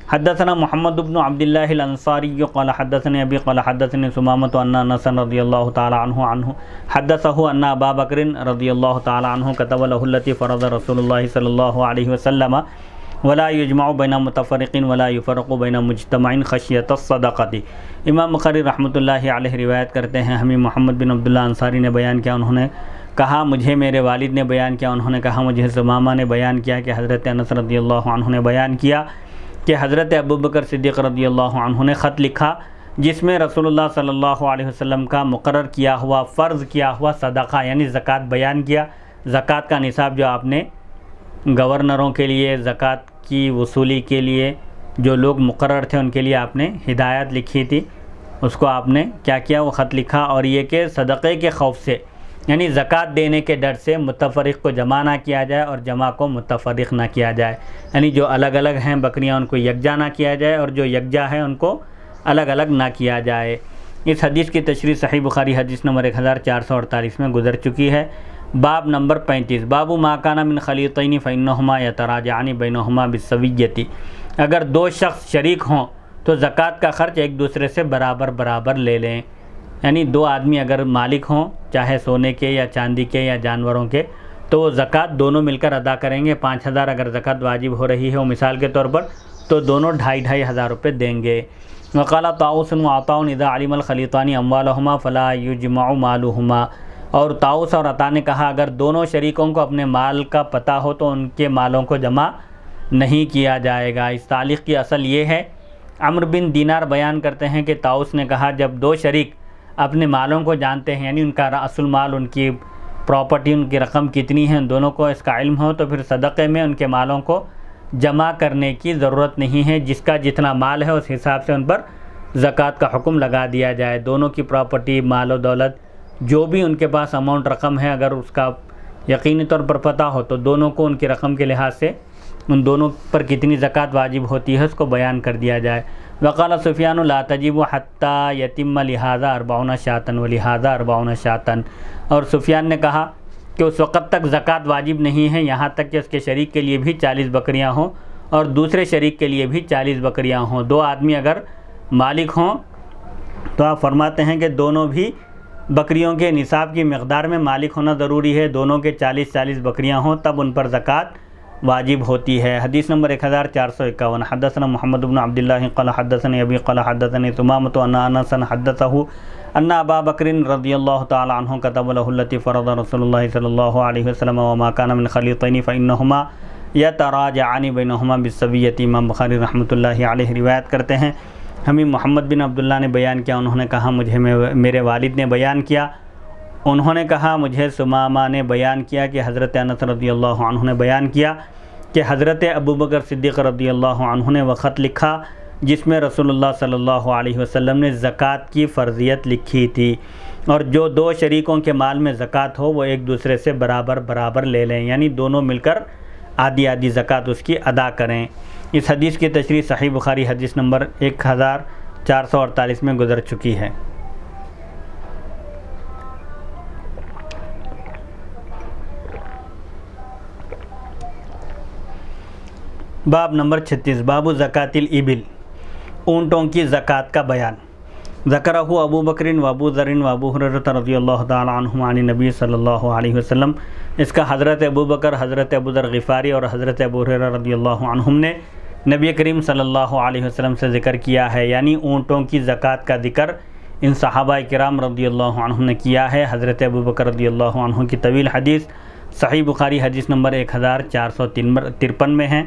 حدثنا محمد بن عبد الله الانصاري قال حدثني ابي قال حدثني ثمامة ان انس رضي الله تعالى عنه حدثه ان ابا بكر رضي الله تعالى عنه كتب له التي فرض رسول الله صلى الله عليه وسلم ولا يجمع بين متفرق ولا يفرق بين مجتمع خشية الصدقة۔ امام بخاری رحمۃ اللہ علیہ روایت کرتے ہیں، ہمیں محمد بن عبداللہ انصاری نے بیان کیا، انہوں نے کہا مجھے میرے والد نے بیان کیا، انہوں نے کہا مجھے ثمامہ نے بیان کیا کہ حضرت انس رضی اللہ عنہ نے بیان کیا کہ حضرت ابوبکر صدیق رضی اللہ عنہ نے خط لکھا جس میں رسول اللہ صلی اللہ علیہ وسلم کا مقرر کیا ہوا فرض کیا ہوا صدقہ یعنی زکوٰۃ بیان کیا۔ زکوٰۃ کا نصاب جو آپ نے گورنروں کے لیے، زکوٰۃ کی وصولی کے لیے جو لوگ مقرر تھے ان کے لیے آپ نے ہدایت لکھی تھی، اس کو آپ نے کیا کیا، وہ خط لکھا، اور یہ کہ صدقے کے خوف سے یعنی زکوٰۃ دینے کے ڈر سے متفرق کو جمع نہ کیا جائے اور جمع کو متفرق نہ کیا جائے، یعنی جو الگ الگ ہیں بکریاں ان کو یکجا نہ کیا جائے اور جو یکجا ہے ان کو الگ الگ نہ کیا جائے۔ اس حدیث کی تشریح صحیح بخاری حدیث نمبر 1448 میں گزر چکی ہے۔ باب نمبر 35، باب ما کان من خلیطین فانہما یتراجعان بینہما بالسویۃ۔ اگر دو شخص شریک ہوں تو زکوٰۃ کا خرچ ایک دوسرے سے برابر برابر لے لیں، یعنی دو آدمی اگر مالک ہوں چاہے سونے کے یا چاندی کے یا جانوروں کے تو وہ زکوٰۃ دونوں مل کر ادا کریں گے۔ 5000 اگر زکوٰۃ واجب ہو رہی ہے وہ مثال کے طور پر تو دونوں 2500 روپے دیں گے۔ وقال طاؤس وعطاء اذا علم الخلیطان اموالهما فلا يجمع مالهما، اور طاؤس اور عطا نے کہا اگر دونوں شریکوں کو اپنے مال کا پتہ ہو تو ان کے مالوں کو جمع نہیں کیا جائے گا۔ اس تعلیق کی اصل یہ ہے، عمرو بن دینار بیان کرتے ہیں کہ طاؤس نے کہا جب دو شریک اپنے مالوں کو جانتے ہیں، یعنی ان کا اصل مال، ان کی پراپرٹی، ان کی رقم کتنی ہے، ان دونوں کو اس کا علم ہو، تو پھر صدقے میں ان کے مالوں کو جمع کرنے کی ضرورت نہیں ہے، جس کا جتنا مال ہے اس حساب سے ان پر زکوٰۃ کا حکم لگا دیا جائے۔ دونوں کی پراپرٹی، مال و دولت، جو بھی ان کے پاس اماؤنٹ رقم ہے، اگر اس کا یقینی طور پر پتہ ہو تو دونوں کو ان کی رقم کے لحاظ سے ان دونوں پر کتنی زکوٰۃ واجب ہوتی ہے اس کو بیان کر دیا جائے۔ وقال سفیان لا تجب حتى یتم لہذا 40 شاة ولہذا 40 شاة، اور سفیان نے کہا کہ اس وقت تک زکوٰۃ واجب نہیں ہے یہاں تک کہ اس کے شریک کے لیے بھی 40 بکریاں ہوں اور دوسرے شریک کے لیے بھی 40 بکریاں ہوں۔ دو آدمی اگر مالک ہوں تو آپ فرماتے ہیں کہ دونوں بھی بکریوں کے نصاب کی مقدار میں مالک ہونا ضروری ہے، دونوں کے 40 بکریاں ہوں تب ان پر زکوٰۃ واجب ہوتی ہے۔ حدیث نمبر 1451، حدثنا محمد بن عبد اللہ قال حدثني ابي قال حدثني ثمامة ان انس حدثه ان ابا بکر رضی اللہ تعالی عنہ كتب له التي فرض رسول اللہ صلی اللہ علیہ وسلم وما كان من خلیطین فانہما یتراجعان بینہما بالسویۃ۔ امام بخاری رحمۃ اللہ علیہ روایت کرتے ہیں، ہمیں محمد بن عبداللہ نے بیان کیا، انہوں نے کہا مجھے میرے والد نے بیان کیا، انہوں نے کہا مجھے ثمامہ نے بیان کیا کہ حضرت انس رضی اللہ عنہ نے بیان کیا کہ حضرت ابوبکر صدیق رضی اللہ عنہ نے وہ خط لکھا جس میں رسول اللہ صلی اللہ علیہ وسلم نے زکوٰۃ کی فرضیت لکھی تھی، اور جو دو شریکوں کے مال میں زکوٰۃ ہو وہ ایک دوسرے سے برابر برابر لے لیں، یعنی دونوں مل کر آدھی آدھی زکوٰۃ اس کی ادا کریں۔ اس حدیث کی تشریح صحیح بخاری حدیث نمبر 1448 میں گزر چکی ہے۔ باب نمبر 36، باب زکوٰۃ الابل، اونٹوں کی زکوٰۃ کا بیان۔ ذکرہ ابو بکر و ابو ذر و ابو ہریرہ رضی اللہ تعالی عنہما عن نبی صلی اللہ علیہ وسلم، اس کا حضرت ابو بکر، حضرت ابو ذر غفاری اور حضرت ابو ہریرہ رضی اللہ عنہم نے نبی کریم صلی اللہ علیہ وسلم سے ذکر کیا ہے، یعنی اونٹوں کی زکوٰۃ کا ذکر ان صحابہ کرام رضی اللہ عنہم نے کیا ہے۔ حضرت ابو بکر رضی اللہ عنہ کی طویل حدیث صحیح بخاری حدیث نمبر 1453 میں ہے۔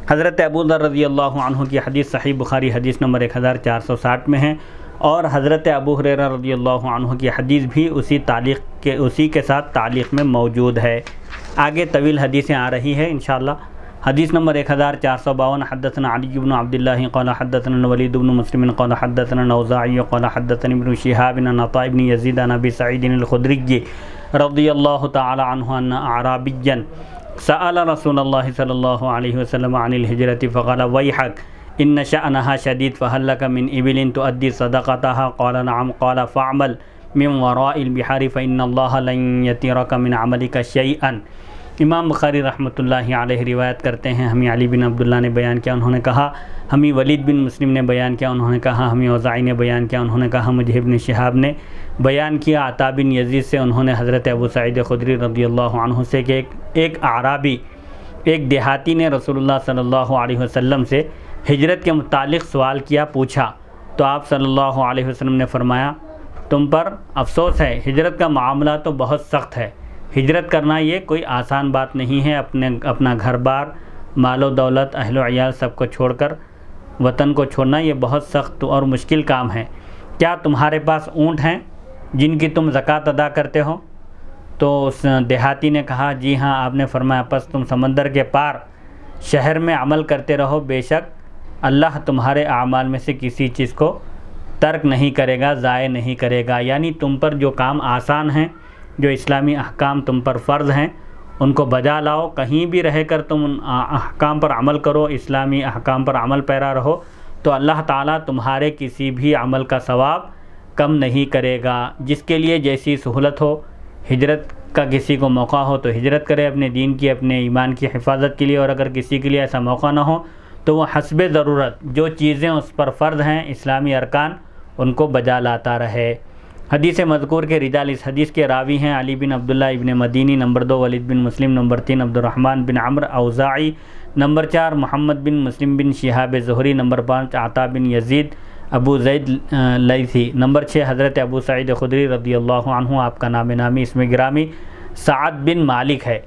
حضرت ابو ذر رضی اللہ عنہ کی حدیث صحیح بخاری حدیث نمبر 1460 میں ہے، اور حضرت ابو ہریرہ رضی اللہ عنہ کی حدیث بھی اسی کے ساتھ تعلیق میں موجود ہے۔ آگے طویل حدیثیں آ رہی ہے انشاءاللہ۔ حدیث نمبر 1452، حدثنا علی بن عبد اللہ قال حدثنا الولید بن مسلم قال حدثنا الاوزاعی قال حدثنا ابن شہاب عن عطاء بن یزید عن ابی سعید الخدری رضی اللہ تعالی عنہ ان اعرابیا سأل رسول اللہ صلی اللہ علیہ وسلم عن الہجرۃ فقال ویحک ان شأنها شدید فهل لك من ابل تؤدي صدقتها قال نعم قال فاعمل من وراء البحار فإن الله لن يترك من عملك شيئا۔ امام بخاری رحمۃ اللہ علیہ روایت کرتے ہیں، ہمیں علی بن عبداللہ نے بیان کیا، انہوں نے کہا ہمیں ولید بن مسلم نے بیان کیا، انہوں نے کہا ہمیں اوزاعی نے بیان کیا، انہوں نے کہا مجھے ابن شہاب نے بیان کیا عطا بن یزید سے، انہوں نے حضرت ابو سعید خدری رضی اللہ عنہ سے کہ ایک اعرابی، ایک دیہاتی نے رسول اللہ صلی اللہ علیہ وسلم سے ہجرت کے متعلق سوال کیا، پوچھا، تو آپ صلی اللہ علیہ وسلم نے فرمایا تم پر افسوس ہے، ہجرت کا معاملہ تو بہت سخت ہے، ہجرت کرنا یہ کوئی آسان بات نہیں ہے، اپنا گھر بار، مال و دولت، اہل و عیال سب کو چھوڑ کر وطن کو چھوڑنا یہ بہت سخت اور مشکل کام ہے، کیا تمہارے پاس اونٹ ہیں جن کی تم زکوٰۃ ادا کرتے ہو؟ تو اس دیہاتی نے کہا جی ہاں۔ آپ نے فرمایا پس تم سمندر کے پار شہر میں عمل کرتے رہو، بے شک اللہ تمہارے اعمال میں سے کسی چیز کو ترک نہیں کرے گا، ضائع نہیں کرے گا، یعنی تم پر جو کام آسان ہیں، جو اسلامی احکام تم پر فرض ہیں ان کو بجا لاؤ، کہیں بھی رہ کر تم ان احکام پر عمل کرو، اسلامی احکام پر عمل پیرا رہو، تو اللہ تعالیٰ تمہارے کسی بھی عمل کا ثواب کم نہیں کرے گا۔ جس کے لیے جیسی سہولت ہو، ہجرت کا کسی کو موقع ہو تو ہجرت کرے اپنے دین کی، اپنے ایمان کی حفاظت کے لیے، اور اگر کسی کے لیے ایسا موقع نہ ہو تو وہ حسب ضرورت جو چیزیں اس پر فرض ہیں، اسلامی ارکان، ان کو بجا لاتا رہے۔ حدیث مذکور کے رجال اس حدیث کے راوی ہیں علی بن عبداللہ ابن مدینی، نمبر 2 ولید بن مسلم، نمبر 3 عبد الرحمن بن عمرو اوزاعی، نمبر 4 محمد بن مسلم بن شہاب زہری، نمبر 5 عطا بن یزید ابو زید لیثی، نمبر 6 حضرت ابو سعید خدری رضی اللہ عنہ۔ آپ کا نام نامی اسم گرامی سعد بن مالک ہے۔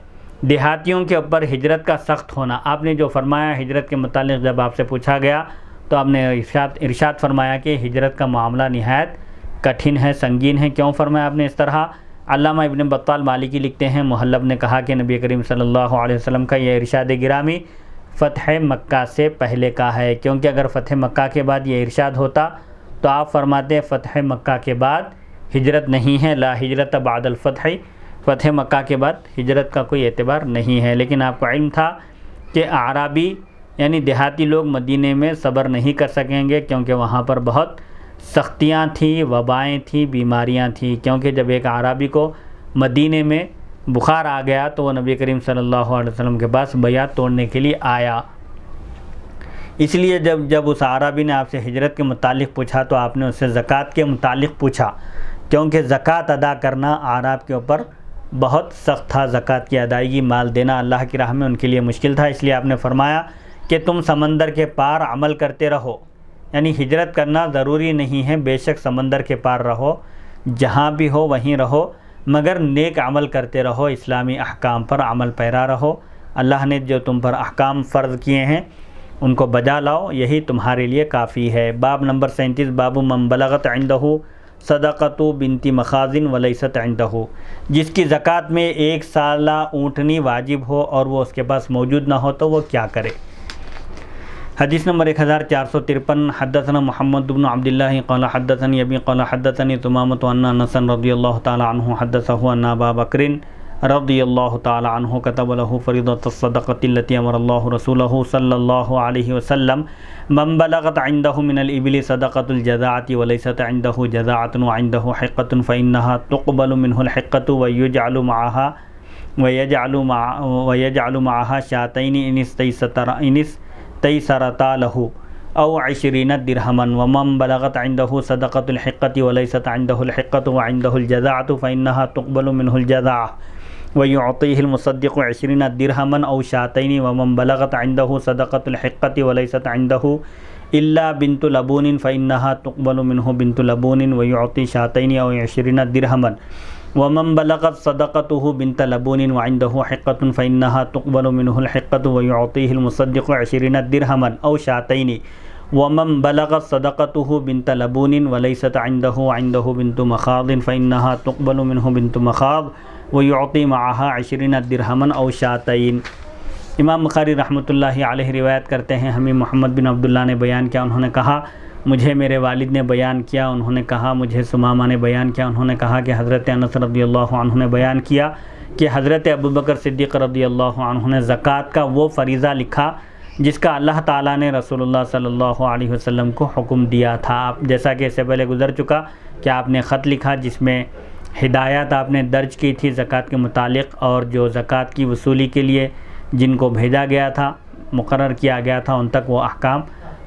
دیہاتیوں کے اوپر ہجرت کا سخت ہونا، آپ نے جو فرمایا ہجرت کے متعلق جب آپ سے پوچھا گیا تو آپ نے ارشاد فرمایا کہ ہجرت کا معاملہ نہایت کٹھن ہے، سنگین ہے۔ کیوں فرمایا آپ نے اس طرح؟ علامہ ابن بطال مالکی لکھتے ہیں محلب نے کہا کہ نبی کریم صلی اللہ علیہ وسلم کا یہ ارشاد گرامی فتح مکہ سے پہلے کا ہے، کیونکہ اگر فتح مکہ کے بعد یہ ارشاد ہوتا تو آپ فرماتے فتح مکہ کے بعد ہجرت نہیں ہے، لا ہجرت بعد الفتح، فتح مکہ کے بعد ہجرت کا کوئی اعتبار نہیں ہے۔ لیکن آپ کو علم تھا کہ اعرابی یعنی دیہاتی لوگ مدینے میں صبر نہیں کر سکیں گے، کیونکہ وہاں پر بہت سختیاں تھیں، وبائیں تھیں، بیماریاں تھیں، کیونکہ جب ایک اعرابی کو مدینے میں بخار آ گیا تو وہ نبی کریم صلی اللہ علیہ وسلم کے پاس بیعت توڑنے کے لیے آیا۔ اس لیے جب اس اعرابی نے آپ سے ہجرت کے متعلق پوچھا تو آپ نے اس سے زکوٰۃ کے متعلق پوچھا، کیونکہ زکوٰۃ ادا کرنا اعراب کے اوپر بہت سخت تھا، زکوٰۃ کی ادائیگی، مال دینا اللہ کی راہ میں ان کے لیے مشکل تھا۔ اس لیے آپ نے فرمایا کہ تم سمندر کے پار عمل کرتے رہو، یعنی ہجرت کرنا ضروری نہیں ہے، بے شک سمندر کے پار رہو، جہاں بھی ہو وہیں رہو، مگر نیک عمل کرتے رہو، اسلامی احکام پر عمل پیرا رہو، اللہ نے جو تم پر احکام فرض کیے ہیں ان کو بجا لاؤ، یہی تمہارے لیے کافی ہے۔ باب نمبر 37، باب من بلغت عندہ صدقۃ بنت مخازن ولیست عندہ، جس کی زکوٰۃ میں 1 سالہ اونٹنی واجب ہو اور وہ اس کے پاس موجود نہ ہو تو وہ کیا کرے؟ حدیث نمبر 1453، حدثنا محمد بن عبداللہ قال حدثني ابی قال حدثني ثمامۃ ان انس رضی اللہ تعالی عنہ حدثه ان ابا بکر رضی اللہ تعالی عنہ كتب له فریضۃ الصدقۃ التي امر اللہ رسولہ صلی اللہ علیہ وسلم من بلغت عنده من الابل صدقۃ الجزاعۃ وليست عنده جزاعۃ وعنده حقۃ فإنها تقبل منه الحقۃ ويجعل معها شاتين ان استيسرتا له او 20 درہما، ومن بلغت عنده صدقۃ الحقۃ وليست عنده الحقۃ وعنده الجزاعۃ فإنها تقبل منه الجزاعۃ ويعطيه المصدق 20 درہما او شاتين، ومن بلغت عنده صدقۃ الحقۃ وليست عنده الا بنت لبون فإنها تقبل منه بنت لبون ويعطي شاتين او 20 درہما، ومن بلغت صدقته بنت لبون وعنده حقۃ فإنها تقبل منه الحقۃ ويعطيه المصدق 20 درہما او شاتين، ومن بلغت صدقته بنت لبون وليست عنده بنت مخاض فإنها تقبل منه بنت مخاض ويعطي معها 20 درہما او شاتين۔ امام بخاری رحمۃ اللہ علیہ روایت کرتے ہیں ہمیں محمد بن عبداللہ نے بیان کیا، انہوں نے کہا مجھے میرے والد نے بیان کیا، انہوں نے کہا مجھے ثمامہ نے بیان کیا، انہوں نے کہا کہ حضرت انس رضی اللہ عنہ نے بیان کیا کہ حضرت ابوبکر صدیق رضی اللہ عنہ نے زکوٰۃ کا وہ فریضہ لکھا جس کا اللہ تعالیٰ نے رسول اللہ صلی اللہ علیہ وسلم کو حکم دیا تھا۔ آپ جیسا کہ اس سے پہلے گزر چکا کہ آپ نے خط لکھا جس میں ہدایات آپ نے درج کی تھی زکوٰۃ کے متعلق، اور جو زکوٰۃ کی وصولی کے لیے جن کو بھیجا گیا تھا، مقرر کیا گیا تھا، ان تک وہ احکام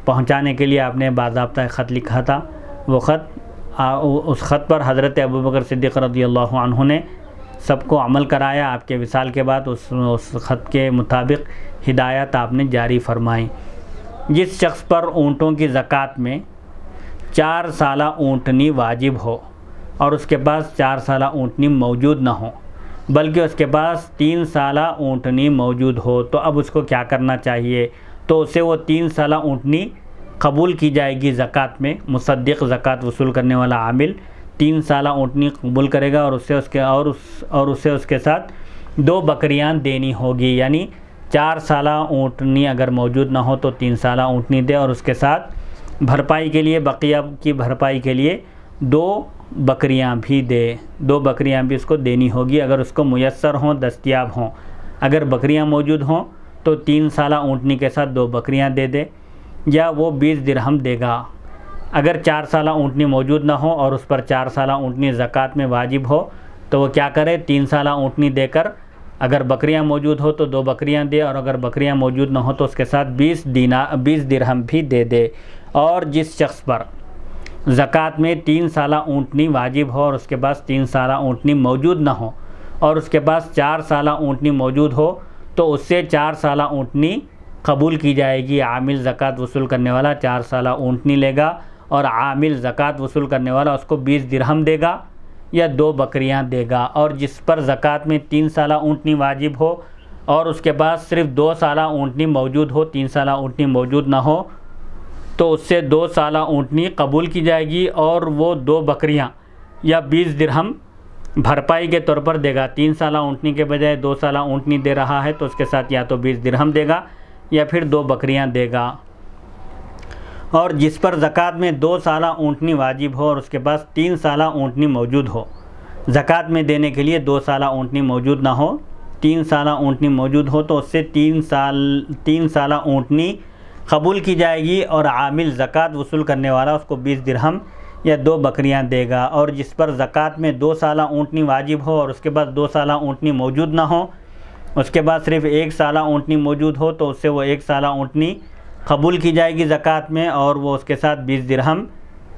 پہنچانے کے لیے آپ نے باضابطہ ایک خط لکھا تھا، وہ خط اس خط پر حضرت ابوبکر صدیق رضی اللہ عنہ نے سب کو عمل کرایا۔ آپ کے وصال کے بعد اس خط کے مطابق ہدایت آپ نے جاری فرمائی۔ جس شخص پر اونٹوں کی زکوٰۃ میں 4 سالہ اونٹنی واجب ہو اور اس کے پاس 4 سالہ اونٹنی موجود نہ ہو، بلکہ اس کے پاس 3 سالہ اونٹنی موجود ہو، تو اب اس کو کیا کرنا چاہیے؟ تو اسے وہ 3 سالہ اونٹنی قبول کی جائے گی زکوٰۃ میں۔ مصدق زکوٰۃ وصول کرنے والا عامل 3 سالہ اونٹنی قبول کرے گا اور اسے اس کے ساتھ 2 بکریاں دینی ہوگی، یعنی 4 سالہ اونٹنی اگر موجود نہ ہو تو 3 سالہ اونٹنی دے، اور اس کے ساتھ بھرپائی کے لیے، بقیہ کی بھرپائی کے لیے 2 بکریاں بھی دے، 2 بکریاں بھی اس کو دینی ہوگی اگر اس کو میسر ہوں، دستیاب ہوں۔ اگر بکریاں موجود ہوں تو 3 سالہ اونٹنی کے ساتھ 2 بکریاں دے دے، یا وہ 20 درہم دے گا۔ اگر 4 سالہ اونٹنی موجود نہ ہو اور اس پر 4 سالہ اونٹنی زکوٰۃ میں واجب ہو تو وہ کیا کرے؟ 3 سالہ اونٹنی دے کر، اگر بکریاں موجود ہو تو 2 بکریاں دے، اور اگر بکریاں موجود نہ ہو تو اس کے ساتھ 20 درہم بھی دے دے۔ اور جس شخص پر زکوٰۃ میں 3 سالہ اونٹنی واجب ہو اور اس کے پاس 3 سالہ اونٹنی موجود نہ ہو، اور اس کے پاس 4 سالہ اونٹنی موجود ہو، تو اس سے 4 سالہ اونٹنی قبول کی جائے گی۔ عامل زکوٰۃ وصول کرنے والا 4 سالہ اونٹنی لے گا، اور عامل زکوٰۃ وصول کرنے والا اس کو 20 درہم دے گا یا 2 بکریاں دے گا۔ اور جس پر زکوٰۃ میں 3 سالہ اونٹنی واجب ہو اور اس کے پاس صرف 2 سالہ اونٹنی موجود ہو، 3 سالہ اونٹنی موجود نہ ہو، تو اس سے 2 سالہ اونٹنی قبول کی جائے گی، اور وہ 2 بکریاں یا 20 درہم بھرپائی کے طور پر دے گا۔ 3 سالہ اونٹنی کے بجائے 2 سالہ اونٹنی دے رہا ہے تو اس کے ساتھ یا تو 20 درہم دے گا یا پھر 2 بکریاں دے گا۔ اور جس پر زکوٰۃ میں 2 سالہ اونٹنی واجب ہو اور اس کے پاس 3 سالہ اونٹنی موجود ہو، زکوٰۃ میں دینے کے لیے 2 سالہ اونٹنی موجود نہ ہو، 3 سالہ اونٹنی موجود ہو، تو اس سے 3 سالہ اونٹنی قبول کی جائے گی، اور عامل زکوٰۃ وصول کرنے والا اس کو 20 درہم یا 2 بکریاں دے گا۔ اور جس پر زکوٰۃ میں 2 سالہ اونٹنی واجب ہو اور اس کے پاس 2 سالہ اونٹنی موجود نہ ہو، اس کے بعد صرف 1 سالہ اونٹنی موجود ہو، تو اس سے وہ 1 سالہ اونٹنی قبول کی جائے گی زکوٰۃ میں، اور وہ اس کے ساتھ 20 درہم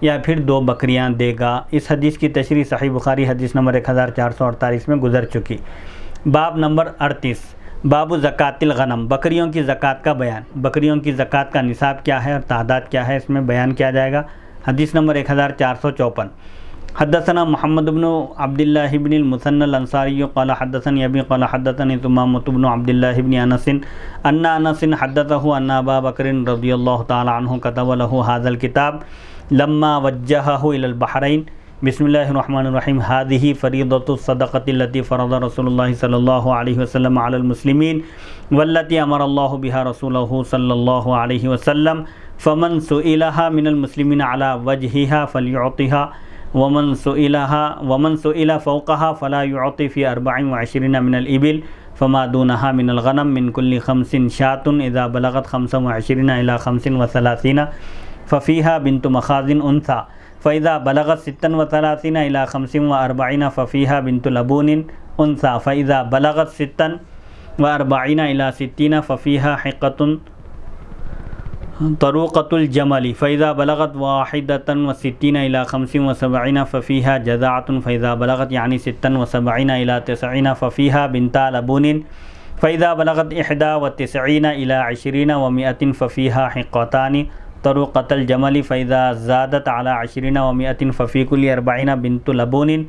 یا پھر 2 بکریاں دے گا۔ اس حدیث کی تشریح صحیح بخاری حدیث نمبر 1448 میں گزر چکی۔ باب نمبر 38، باب زکوٰۃ الغنم، بکریوں کی زکوٰۃ کا بیان۔ بکریوں کی زکوٰۃ کا نصاب کیا ہے اور تعداد کیا ہے، اس میں بیان کیا جائے گا۔ حدیث نمبر 1454، حدثنا محمد بن عبد الله بن المثنى الانصاري قال حدثني ابي قال حدثني ثمامة بن عبد الله بن انس ان انس حدثه ان ابا بكر رضي الله تعالى عنه كتب له هذا الكتاب لما وجهه الى البحرين بسم الله الرحمن الرحيم هذه فريضة الصدقة التي فرض رسول الله صلى الله عليه وسلم على المسلمين والتي امر الله بها رسوله صلى الله عليه وسلم فمن سئلها من المسلمين على وجهها فليعطها ومن سئل فوقها فلا يعطي في 24 من الإبل فما دونها من الغنم من كل 5 شاة إذا بلغت 25 إلى 35 ففيها بنت مخاض أنثى فإذا بلغت 36 إلى 45 ففيها بنت لبون أنثى فإذا بلغت 46 إلى 60 ففيها حقة طروقة الجمل فإذا بلغت 61 إلى 75 ففيها جذعة فإذا بلغت يعني 76 إلى 90 ففيها بنتا لبون فإذا بلغت 91 إلى 20 و100 ففيها حقتان طروقة الجمل فإذا زادت على 20 و100 ففي كل 40 بنت لبون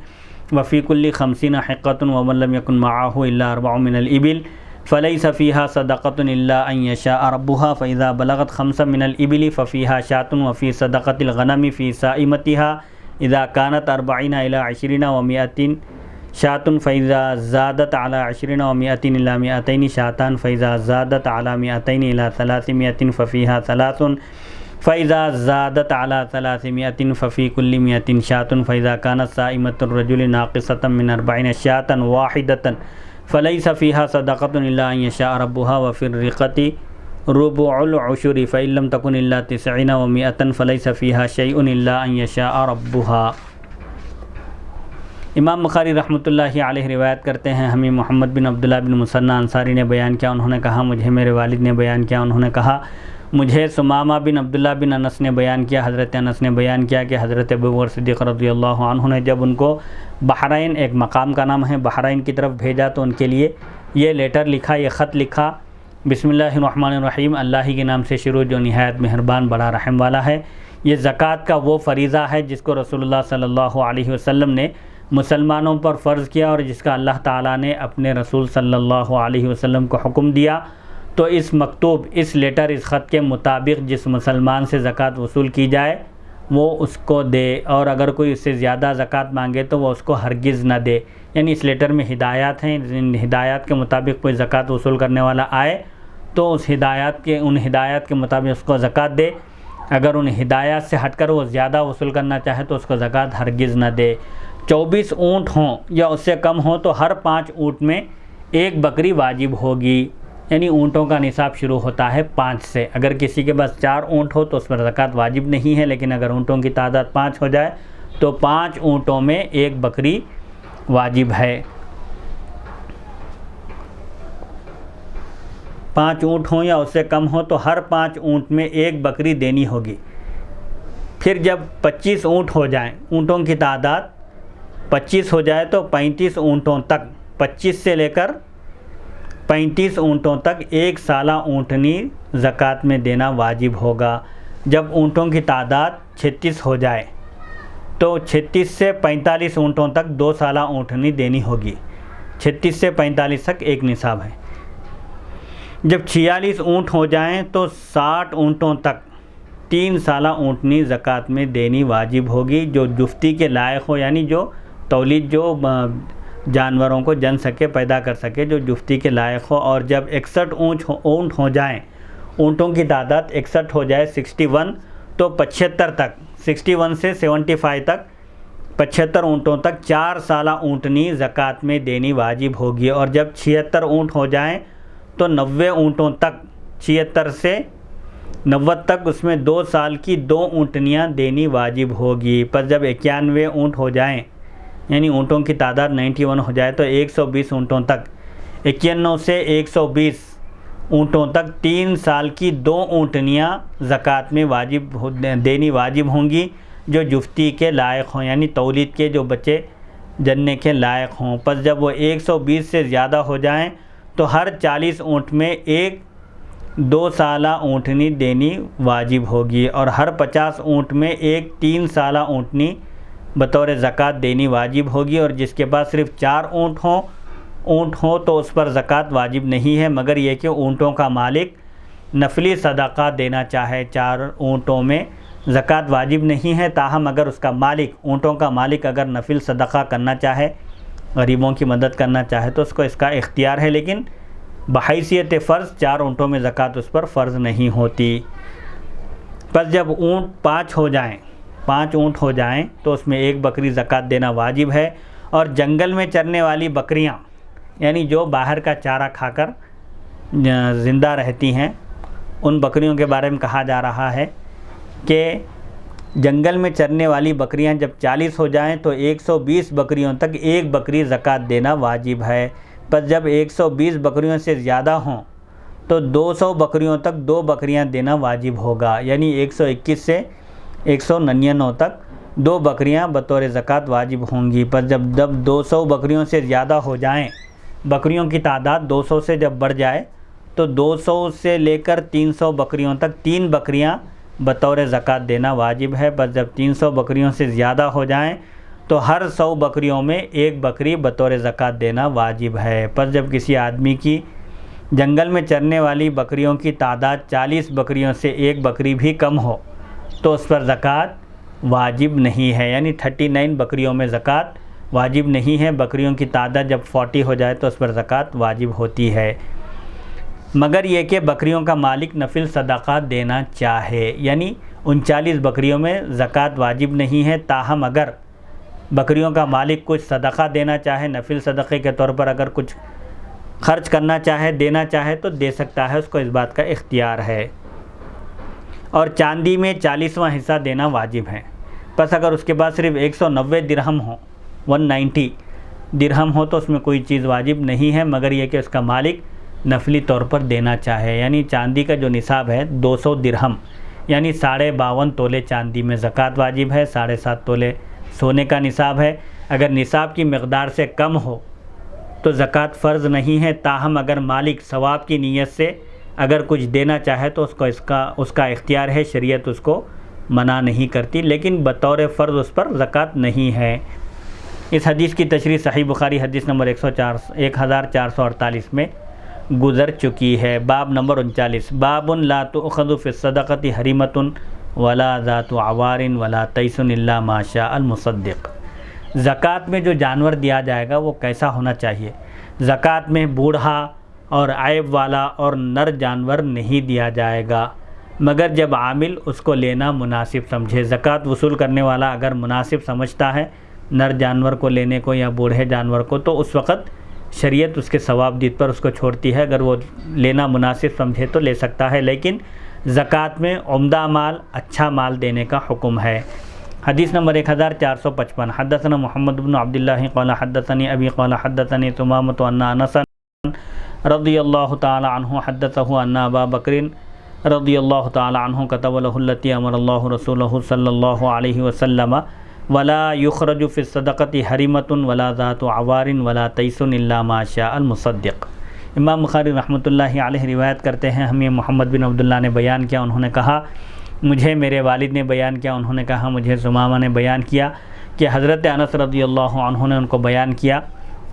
وفي كل 50 حقة ومن لم يكن معه إلا 4 من الإبل فليس فيها صدقة إلا أن يشاء ربها فإذا بلغت 5 من الإبل ففيها شاة وفي صدقة الغنم في سائمتها إذا كانت 40 إلى 20 و100 شاة فإذا زادت على 20 و100 إلى 200 شاتان فإذا زادت على 200 إلى 300 ففيها 3 فإذا زادت على 300 ففي كل 100 شاة فإذا كانت سائمة الرجل ناقصة من 40 شاة واحدة فليس فيها صدقة إلا أن يشاء ربها وفي الرقة ربع العشر فإن لم تكن إلا 90 و100 فليس فيها شيء إلا أن يشاء ربها۔ امام بخاری رحمۃ اللہ علیہ روایت کرتے ہیں، ہمیں محمد بن عبداللہ بن مثنى انصاری نے بیان کیا، انہوں نے کہا مجھے میرے والد نے بیان کیا، انہوں نے کہا مجھے سمامہ بن عبداللہ بن انس نے بیان کیا، حضرت انس نے بیان کیا کہ حضرت ابوبکر صدیق رضی اللہ عنہ نے جب ان کو بحرین، ایک مقام کا نام ہے، بحرین کی طرف بھیجا تو ان کے لیے یہ لیٹر لکھا، یہ خط لکھا، بسم اللہ الرحمن الرحیم، اللہ ہی کے نام سے شروع جو نہایت مہربان بڑا رحم والا ہے۔ یہ زکوٰۃ کا وہ فریضہ ہے جس کو رسول اللہ صلی اللہ علیہ وسلم نے مسلمانوں پر فرض کیا اور جس کا اللہ تعالیٰ نے اپنے رسول صلی اللہ علیہ وسلم کو حکم دیا۔ تو اس مکتوب، اس لیٹر، اس خط کے مطابق جس مسلمان سے زکوٰۃ وصول کی جائے وہ اس کو دے، اور اگر کوئی اس سے زیادہ زکوٰۃ مانگے تو وہ اس کو ہرگز نہ دے۔ یعنی اس لیٹر میں ہدایات ہیں، ان ہدایات کے مطابق کوئی زکوٰۃ وصول کرنے والا آئے تو ان ہدایات کے مطابق اس کو زکوٰۃ دے۔ اگر ان ہدایات سے ہٹ کر وہ زیادہ وصول کرنا چاہے تو اس کو زکوٰۃ ہرگز نہ دے۔ 24 اونٹ ہوں یا اس سے کم ہوں تو ہر 5 اونٹ میں ایک بکری واجب ہوگی، یعنی اونٹوں کا نصاب شروع ہوتا ہے 5 سے۔ اگر کسی کے پاس 4 اونٹ ہو تو اس پر زکوٰۃ واجب نہیں ہے، لیکن اگر اونٹوں کی تعداد 5 ہو جائے تو 5 اونٹوں میں ایک بکری واجب ہے۔ 5 اونٹ ہوں یا اس سے کم ہوں تو ہر 5 اونٹ میں ایک بکری دینی ہوگی۔ پھر جب 25 اونٹ ہو جائیں، اونٹوں کی تعداد 25 ہو جائے تو 35 اونٹوں تک، 25 سے لے کر 35 اونٹوں تک ایک سالہ اونٹنی زکوٰۃ میں دینا واجب ہوگا۔ جب اونٹوں کی تعداد 36 ہو جائے تو 36 سے 45 اونٹوں تک 2 سالہ اونٹنی دینی ہوگی۔ 36 سے 45 تک ایک نصاب ہے۔ جب 46 اونٹ ہو جائیں تو 60 اونٹوں تک 3 سالہ اونٹنی زکوٰۃ میں دینی واجب ہوگی، جو جفتی کے لائق ہو، یعنی جو تولید، جو جانوروں کو جن سکے، پیدا کر سکے، جو جفتی کے لائق ہو۔ اور جب 61 اونٹ ہو جائیں، اونٹوں کی تعداد 61 ہو جائے، 61 تو 75 تک، 61 سے 75 تک، 75 اونٹوں تک 4 سالہ اونٹنی زکوٰۃ میں دینی واجب ہوگی۔ اور جب 76 اونٹ ہو جائیں تو 90 اونٹوں تک، 76 سے 90 تک، اس میں 2 سال کی 2 اونٹنیاں دینی واجب ہوگی۔ پر جب 91 اونٹ ہو جائیں، یعنی اونٹوں کی تعداد 91 ہو جائے تو 120 اونٹوں تک، 91 سے 120 اونٹوں تک 3 سال کی 2 اونٹنیاں زکوٰۃ میں دینی واجب ہوں گی، جو جفتی کے لائق ہوں، یعنی تولید کے، جو بچے جننے کے لائق ہوں۔ پس جب وہ 120 سے زیادہ ہو جائیں تو ہر 40 اونٹ میں ایک 2 سالہ اونٹنی دینی واجب ہوگی، اور ہر 50 اونٹ میں ایک 3 سالہ اونٹنی بطور زکوٰۃ دینی واجب ہوگی۔ اور جس کے پاس صرف 4 اونٹ ہوں تو اس پر زکوٰۃ واجب نہیں ہے، مگر یہ کہ اونٹوں کا مالک نفلی صدقہ دینا چاہے۔ 4 اونٹوں میں زکوٰۃ واجب نہیں ہے، تاہم اگر اس کا مالک، اونٹوں کا مالک اگر نفل صدقہ کرنا چاہے، غریبوں کی مدد کرنا چاہے تو اس کو اس کا اختیار ہے، لیکن بحیثیت فرض 4 اونٹوں میں زکوٰۃ اس پر فرض نہیں ہوتی۔ پس جب اونٹ 5 اونٹ ہو جائیں تو اس میں ایک بکری زکوٰۃ دینا واجب ہے۔ اور جنگل میں چرنے والی بکریاں، یعنی جو باہر کا چارہ کھا کر زندہ رہتی ہیں، ان بکریوں کے بارے میں کہا جا رہا ہے کہ جنگل میں چرنے والی بکریاں جب 40 ہو جائیں تو 120 بکریوں تک ایک بکری زکوٰۃ دینا واجب ہے۔ پس جب 120 بکریوں سے زیادہ ہوں تو 200 بکریوں تک 2 بکریاں دینا واجب ہوگا، یعنی 121 سے 199 تک 2 بکریاں بطور زکوٰۃ واجب ہوں گی۔ پس جب 200 بکریوں سے زیادہ ہو جائیں، بکریوں کی تعداد 200 سے جب بڑھ جائے تو 200 سے لے کر 300 بکریوں تک 3 بکریاں بطور زکوٰۃ دینا واجب ہے۔ بس جب 300 بکریوں سے زیادہ ہو جائیں تو ہر 100 بکریوں میں ایک بکری بطور زکوٰۃ دینا واجب ہے۔ پس جب کسی آدمی کی جنگل میں چرنے والی بکریوں کی تعداد 40 بکریوں سے ایک بکری بھی کم ہو تو اس پر زکوٰۃ واجب نہیں ہے، یعنی 39 بکریوں میں زکوٰۃ واجب نہیں ہے۔ بکریوں کی تعداد جب 40 ہو جائے تو اس پر زکوٰۃ واجب ہوتی ہے، مگر یہ کہ بکریوں کا مالک نفل صدقہ دینا چاہے، یعنی 39 بکریوں میں زکوٰۃ واجب نہیں ہے، تاہم اگر بکریوں کا مالک کچھ صدقہ دینا چاہے، نفل صدقے کے طور پر اگر کچھ خرچ کرنا چاہے، دینا چاہے تو دے سکتا ہے، اس کو اس بات کا اختیار ہے۔ اور چاندی میں 40واں حصہ دینا واجب ہے۔ پس اگر اس کے پاس صرف 190 درہم ہو، 190 درہم ہو تو اس میں کوئی چیز واجب نہیں ہے، مگر یہ کہ اس کا مالک نفلی طور پر دینا چاہے. یعنی چاندی کا جو نصاب ہے 200 درہم یعنی 52.5 تولے چاندی میں زکوٰۃ واجب ہے. 7.5 تولے سونے کا نصاب ہے. اگر نصاب کی مقدار سے کم ہو تو زکوٰۃ فرض نہیں ہے. تاہم اگر مالک ثواب کی نیت سے اگر کچھ دینا چاہے تو اس کا اختیار ہے. شریعت اس کو منع نہیں کرتی، لیکن بطور فرض اس پر زکوٰۃ نہیں ہے. اس حدیث کی تشریح صحیح بخاری حدیث نمبر 1448 میں گزر چکی ہے. باب نمبر 39 باب لا تؤخذ فی الصدقۃ حریمۃ ولا ذات عوار ولا تیس الا ما شاء المصدق. زکوٰۃ میں جو جانور دیا جائے گا وہ کیسا ہونا چاہیے؟ زکوٰۃ میں بوڑھا اور عیب والا اور نر جانور نہیں دیا جائے گا مگر جب عامل اس کو لینا مناسب سمجھے. زکوٰۃ وصول کرنے والا اگر مناسب سمجھتا ہے نر جانور کو لینے کو یا بوڑھے جانور کو تو اس وقت شریعت اس کے ثواب دید پر اس کو چھوڑتی ہے. اگر وہ لینا مناسب سمجھے تو لے سکتا ہے، لیکن زکوٰۃ میں عمدہ مال، اچھا مال دینے کا حکم ہے. حدیث نمبر 1455 حدثنا محمد بن عبداللہ قال حدثني ابی قال حدثني ثمامۃ ان انس رضی اللہ تعالی عنہ حدثه ان ابا بکر رضی اللہ تعالی عنہ كتب له التي امر اللہ رسولہ صلی اللہ علیہ وسلم ولا يخرج في الصدقة حریمۃ ولا ذات عوار ولا تیس الا ما شاء المصدق. امام بخاری رحمۃ اللہ علیہ روایت کرتے ہیں، ہمیں محمد بن عبداللہ نے بیان کیا، انہوں نے کہا مجھے میرے والد نے بیان کیا، انہوں نے کہا مجھے ثمامہ نے بیان کیا کہ حضرت انس رضی اللہ عنہ نے ان کو بیان کیا،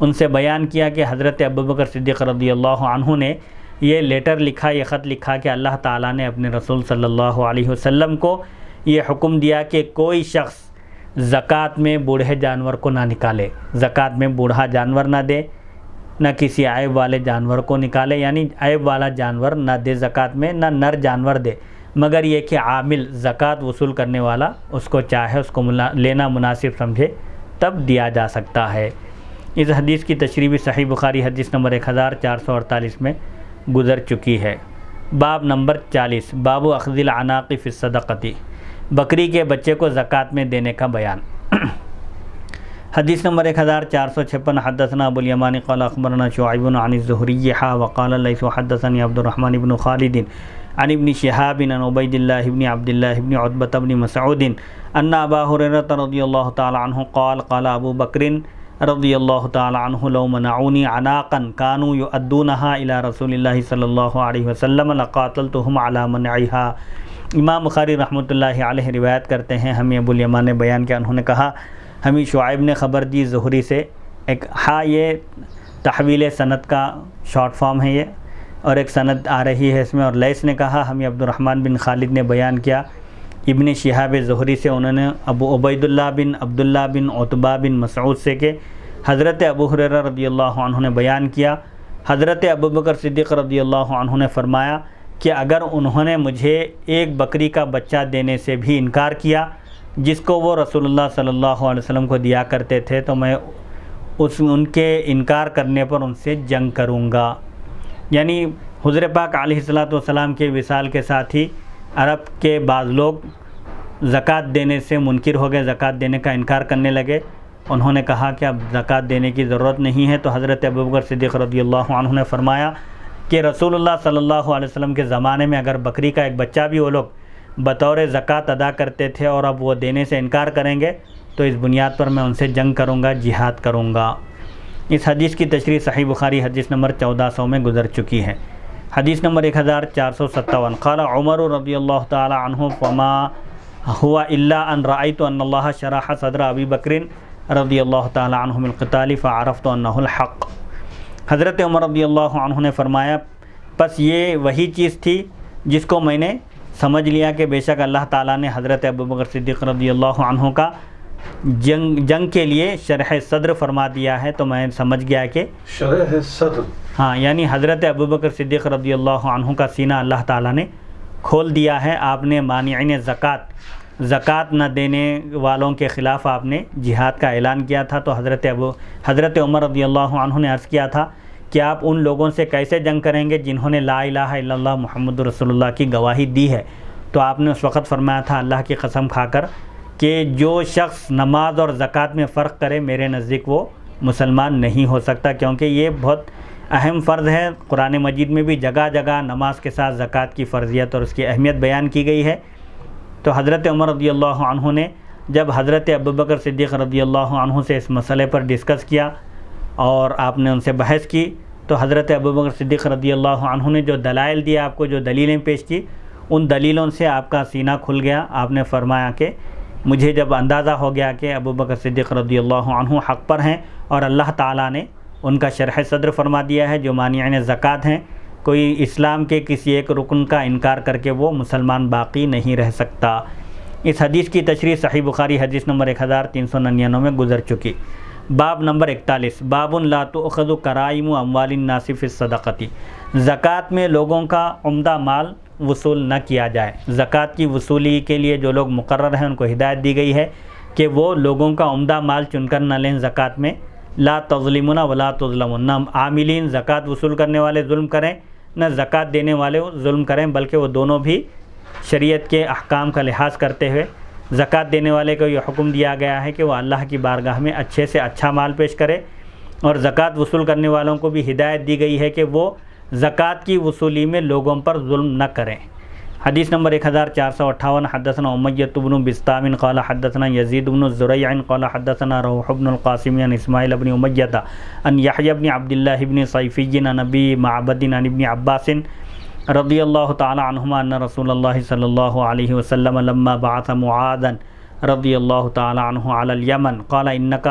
ان سے بیان کیا کہ حضرت ابوبکر صدیق رضی اللہ عنہ نے یہ لیٹر لکھا، یہ خط لکھا کہ اللہ تعالیٰ نے اپنے رسول صلی اللہ علیہ وسلم کو یہ حکم دیا کہ کوئی شخص زکوٰۃ میں بوڑھے جانور کو نہ نکالے. زکوٰۃ میں بوڑھا جانور نہ دے، نہ کسی عیب والے جانور کو نکالے، یعنی عیب والا جانور نہ دے زکوٰۃ میں، نہ نر جانور دے، مگر یہ کہ عامل زکوٰۃ وصول کرنے والا اس کو چاہے، اس کو لینا مناسب سمجھے تب دیا جا سکتا ہے. اس حدیث کی تشریح بھی صحیح بخاری حدیث نمبر 1448 میں گزر چکی ہے. باب نمبر 40 باب اخذ العناق فی الصدقۃ، بکری کے بچے کو زکوٰۃ میں دینے کا بیان. حدیث نمبر 1456 حدثنا ابو الیمان قال اخبرنا شعیب عن الزہری وقال لیث حدثني عبد الرحمن بن خالد عن ابن شهاب عن عبید اللہ بن عبد اللہ بن عتبہ بن مسعود ان ابا ہریرہ رضی اللہ تعالی عنہ قال قال ابو بکر رضی اللہ تعالی عنہ لو منعونی عناقا كانوا يؤدونها الى رسول اللہ صلی اللہ علیہ وسلم لقاتلتهم على منعها. امام بخاری رحمۃ اللہ علیہ روایت کرتے ہیں، ہمیں ابو الیمان نے بیان کیا، انہوں نے کہا ہمیں شعیب نے خبر دی زہری سے. ایک یہ تحویل سند کا شارٹ فارم ہے یہ، اور ایک سند آ رہی ہے اس میں. اور لیث نے کہا ہمیں عبد الرحمن بن خالد نے بیان کیا ابن شہاب زہری سے، انہوں نے ابو عبید اللہ بن عبداللہ بن عتبہ بن مسعود سے کہ حضرت ابو ہریرہ رضی اللہ عنہ نے بیان کیا، حضرت ابوبکر صدیق رضی اللہ عنہ نے فرمایا کہ اگر انہوں نے مجھے ایک بکری کا بچہ دینے سے بھی انکار کیا جس کو وہ رسول اللہ صلی اللہ علیہ وسلم کو دیا کرتے تھے تو میں ان کے انکار کرنے پر ان سے جنگ کروں گا. یعنی حضور پاک علیہ الصلاۃ والسلام کے وصال کے ساتھ ہی عرب کے بعض لوگ زکوٰۃ دینے سے منکر ہو گئے، زکوٰۃ دینے کا انکار کرنے لگے. انہوں نے کہا کہ اب زکوٰۃ دینے کی ضرورت نہیں ہے، تو حضرت ابوبکر صدیق رضی اللہ عنہ نے فرمایا کہ رسول اللہ صلی اللہ علیہ وسلم کے زمانے میں اگر بکری کا ایک بچہ بھی وہ لوگ بطور زکوٰۃ ادا کرتے تھے اور اب وہ دینے سے انکار کریں گے تو اس بنیاد پر میں ان سے جنگ کروں گا، جہاد کروں گا. اس حدیث کی تشریح صحیح بخاری حدیث نمبر 1400 میں گزر چکی ہے. حدیث نمبر 1457 قال عمر رضی اللہ تعالی عنہ فما ہوا الا ان رأیت ان اللہ شرح صدر ابی بکر رضی اللہ تعالی عنہ بالقتال فعرفت انہ الحق. حضرت عمر رضی اللہ عنہ نے فرمایا بس یہ وہی چیز تھی جس کو میں نے سمجھ لیا کہ بے شک اللہ تعالیٰ نے حضرت ابوبکر صدیق رضی اللہ عنہ کا جنگ کے لیے شرح صدر فرما دیا ہے. تو میں سمجھ گیا کہ شرح صدر، ہاں، یعنی حضرت ابوبکر صدیق رضی اللہ عنہ کا سینہ اللہ تعالیٰ نے کھول دیا ہے. آپ نے مانعین زکوٰۃ نہ دینے والوں کے خلاف آپ نے جہاد کا اعلان کیا تھا. تو حضرت عمر رضی اللہ عنہ نے عرض کیا تھا کہ آپ ان لوگوں سے کیسے جنگ کریں گے جنہوں نے لا الہ الا اللہ محمد رسول اللہ کی گواہی دی ہے. تو آپ نے اس وقت فرمایا تھا اللہ کی قسم کھا کر کہ جو شخص نماز اور زکوٰۃ میں فرق کرے میرے نزدیک وہ مسلمان نہیں ہو سکتا، کیونکہ یہ بہت اہم فرض ہے۔ قرآن مجید میں بھی جگہ جگہ نماز کے ساتھ زکوٰۃ کی فرضیت اور اس کی اہمیت بیان کی گئی ہے۔ تو حضرت عمر رضی اللہ عنہ نے جب حضرت ابوبکر صدیق رضی اللہ عنہ سے اس مسئلے پر ڈسکس کیا اور آپ نے ان سے بحث کی، تو حضرت ابوبکر صدیق رضی اللہ عنہ نے جو دلائل دیا، آپ کو جو دلیلیں پیش کی، ان دلیلوں سے آپ کا سینہ کھل گیا۔ آپ نے فرمایا کہ مجھے جب اندازہ ہو گیا کہ ابوبکر صدیق رضی اللہ عنہ حق پر ہیں اور اللہ تعالیٰ نے ان کا شرح صدر فرما دیا ہے، جو مانعین زکوٰۃ ہیں، کوئی اسلام کے کسی ایک رکن کا انکار کر کے وہ مسلمان باقی نہیں رہ سکتا۔ اس حدیث کی تشریح صحیح بخاری حدیث نمبر 1399 میں گزر چکی۔ باب نمبر 41، باب لا تؤخذ کرائم اموال الناس فی الصدقۃ، زکوٰۃ میں لوگوں کا عمدہ مال وصول نہ کیا جائے۔ زکوٰۃ کی وصولی کے لیے جو لوگ مقرر ہیں ان کو ہدایت دی گئی ہے کہ وہ لوگوں کا عمدہ مال چن کر نہ لیں زکوٰۃ میں۔ لا تظلمون ولا تظلمون، نہ عاملین زکوٰۃ وصول کرنے والے ظلم کریں نہ زکوٰۃ دینے والے ظلم کریں، بلکہ وہ دونوں بھی شریعت کے احکام کا لحاظ کرتے ہوئے زکوٰۃ دینے والے کو یہ حکم دیا گیا ہے کہ وہ اللہ کی بارگاہ میں اچھے سے اچھا مال پیش کرے، اور زکوٰۃ وصول کرنے والوں کو بھی ہدایت دی گئی ہے کہ وہ زکوٰۃ کی وصولی میں لوگوں پر ظلم نہ کریں۔ حدیث نمبر 1458، حدثنا امیۃ بن بسطام قال حدثنا یزید بن زریع قال حدثنا روح بن القاسم عن اسماعیل بن امیۃ عن یحیی بن عبد اللہ بن صیفی عن ابی معبد عن ابن عباس رضی اللہ تعالی عنہما ان رسول اللہ صلی اللہ علیہ وسلم لما بعث معاذا رضی اللہ تعالی عنہ علی الیمن قال انک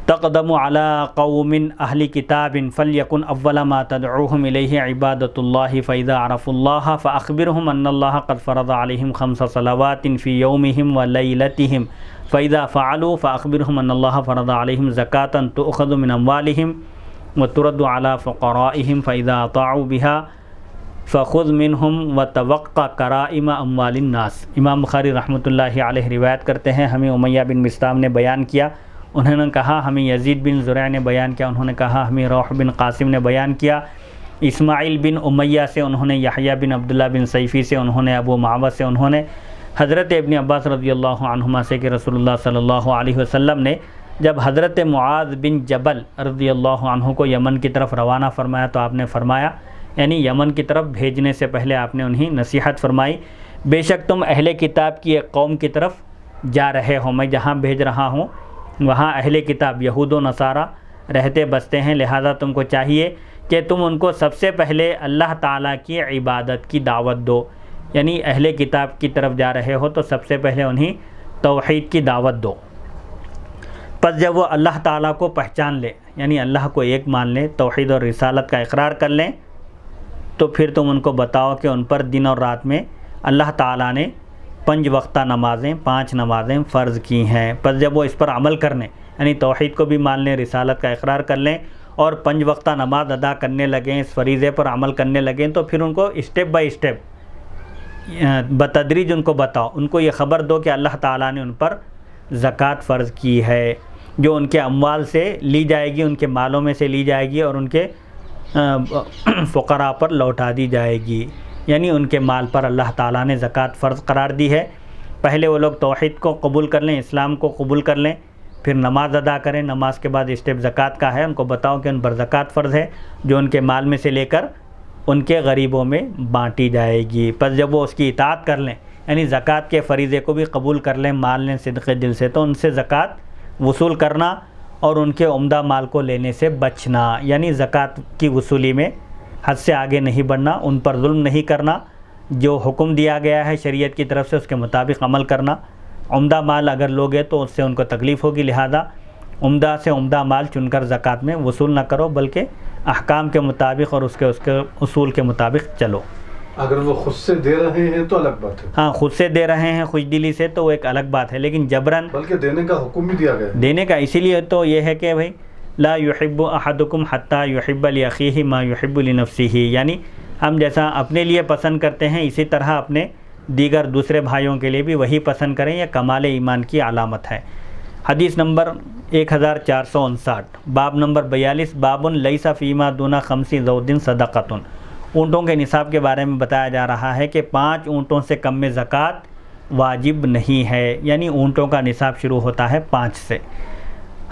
تقدم على قوم اہل کتاب فلیکن اول ما تدعوهم الیہ عبادۃ اللہ فاذا عرفوا اللہ فاخبرهم ان اللہ قد فرض علیہم 5 صلوات فی یومہم ولیلتہم فاذا فعلوا فاخبرهم ان اللہ فرض علیہم زکاة تؤخذ من اموالہم وترد على فقرائهم فاذا اطاعوا بها فخذ منهم وتوقع کرائم اموال الناس۔ امام بخاری رحمۃ اللہ علیہ روایت کرتے ہیں، ہمیں امیہ بن بسطام نے بیان کیا، انہوں نے کہا ہمیں یزید بن زریع نے بیان کیا، انہوں نے کہا ہمیں روح بن قاسم نے بیان کیا، اسماعیل بن امیہ سے انہوں نے، یحییٰ بن عبداللہ بن صیفی سے انہوں نے، ابو معبد سے انہوں نے، حضرت ابن عباس رضی اللہ عنہما سے کہ رسول اللہ صلی اللہ علیہ وسلم نے جب حضرت معاذ بن جبل رضی اللہ عنہ کو یمن کی طرف روانہ فرمایا تو آپ نے فرمایا، یعنی یمن کی طرف بھیجنے سے پہلے آپ نے انہیں نصیحت فرمائی، بے شک تم اہل کتاب کی ایک قوم کی طرف جا رہے ہو، میں جہاں بھیج رہا ہوں وہاں اہل کتاب یہود و نصارہ رہتے بستے ہیں، لہذا تم کو چاہیے کہ تم ان کو سب سے پہلے اللہ تعالیٰ کی عبادت کی دعوت دو، یعنی اہل کتاب کی طرف جا رہے ہو تو سب سے پہلے انہیں توحید کی دعوت دو۔ پس جب وہ اللہ تعالیٰ کو پہچان لے، یعنی اللہ کو ایک مان لیں، توحید اور رسالت کا اقرار کر لیں، تو پھر تم ان کو بتاؤ کہ ان پر دن اور رات میں اللہ تعالیٰ نے 5 وقتہ نمازیں، 5 نمازیں فرض کی ہیں۔ پس جب وہ اس پر عمل کرنے، یعنی توحید کو بھی مان لیں، رسالت کا اقرار کر لیں اور 5 وقتہ نماز ادا کرنے لگیں، اس فریضے پر عمل کرنے لگیں، تو پھر ان کو اسٹیپ بائی اسٹیپ بتدریج ان کو بتاؤ، ان کو یہ خبر دو کہ اللہ تعالیٰ نے ان پر زکوٰۃ فرض کی ہے، جو ان کے اموال سے لی جائے گی، ان کے مالوں میں سے لی جائے گی اور ان کے فقراء پر لوٹا دی جائے گی، یعنی ان کے مال پر اللہ تعالیٰ نے زکوٰۃ فرض قرار دی ہے۔ پہلے وہ لوگ توحید کو قبول کر لیں، اسلام کو قبول کر لیں، پھر نماز ادا کریں، نماز کے بعد اسٹیپ زکوٰۃ کا ہے، ان کو بتاؤ کہ ان پر زکوٰۃ فرض ہے، جو ان کے مال میں سے لے کر ان کے غریبوں میں بانٹی جائے گی۔ پس جب وہ اس کی اطاعت کر لیں، یعنی زکوٰۃ کے فریضے کو بھی قبول کر لیں، مان لیں صدقے دل سے، تو ان سے زکوٰۃ وصول کرنا اور ان کے عمدہ مال کو لینے سے بچنا، یعنی زکوٰۃ کی وصولی میں حد سے آگے نہیں بڑھنا، ان پر ظلم نہیں کرنا، جو حکم دیا گیا ہے شریعت کی طرف سے اس کے مطابق عمل کرنا۔ عمدہ مال اگر لوگے تو اس سے ان کو تکلیف ہوگی، لہذا عمدہ سے عمدہ مال چن کر زکوٰۃ میں وصول نہ کرو، بلکہ احکام کے مطابق اور اس کے اصول کے مطابق چلو۔ اگر وہ خود سے دے رہے ہیں تو الگ بات ہے، ہاں خود سے دے رہے ہیں خوش دلی سے تو وہ ایک الگ بات ہے، لیکن جبراً بلکہ دینے کا حکم بھی دیا گیا ہے۔ دینے کا اسی لیے تو یہ ہے کہ بھائی لا یحب احدکم حتی یحب لاخیہ ما یحب لنفسہ، یعنی ہم جیسا اپنے لیے پسند کرتے ہیں اسی طرح اپنے دیگر دوسرے بھائیوں کے لیے بھی وہی پسند کریں، یہ کمال ایمان کی علامت ہے۔ حدیث نمبر 1459، باب نمبر 42، باب لیس فیما دون 5 ذود صدقۃ، اونٹوں کے نصاب کے بارے میں بتایا جا رہا ہے کہ 5 اونٹوں سے کم میں زکوٰۃ واجب نہیں ہے، یعنی اونٹوں کا نصاب شروع ہوتا ہے 5 سے۔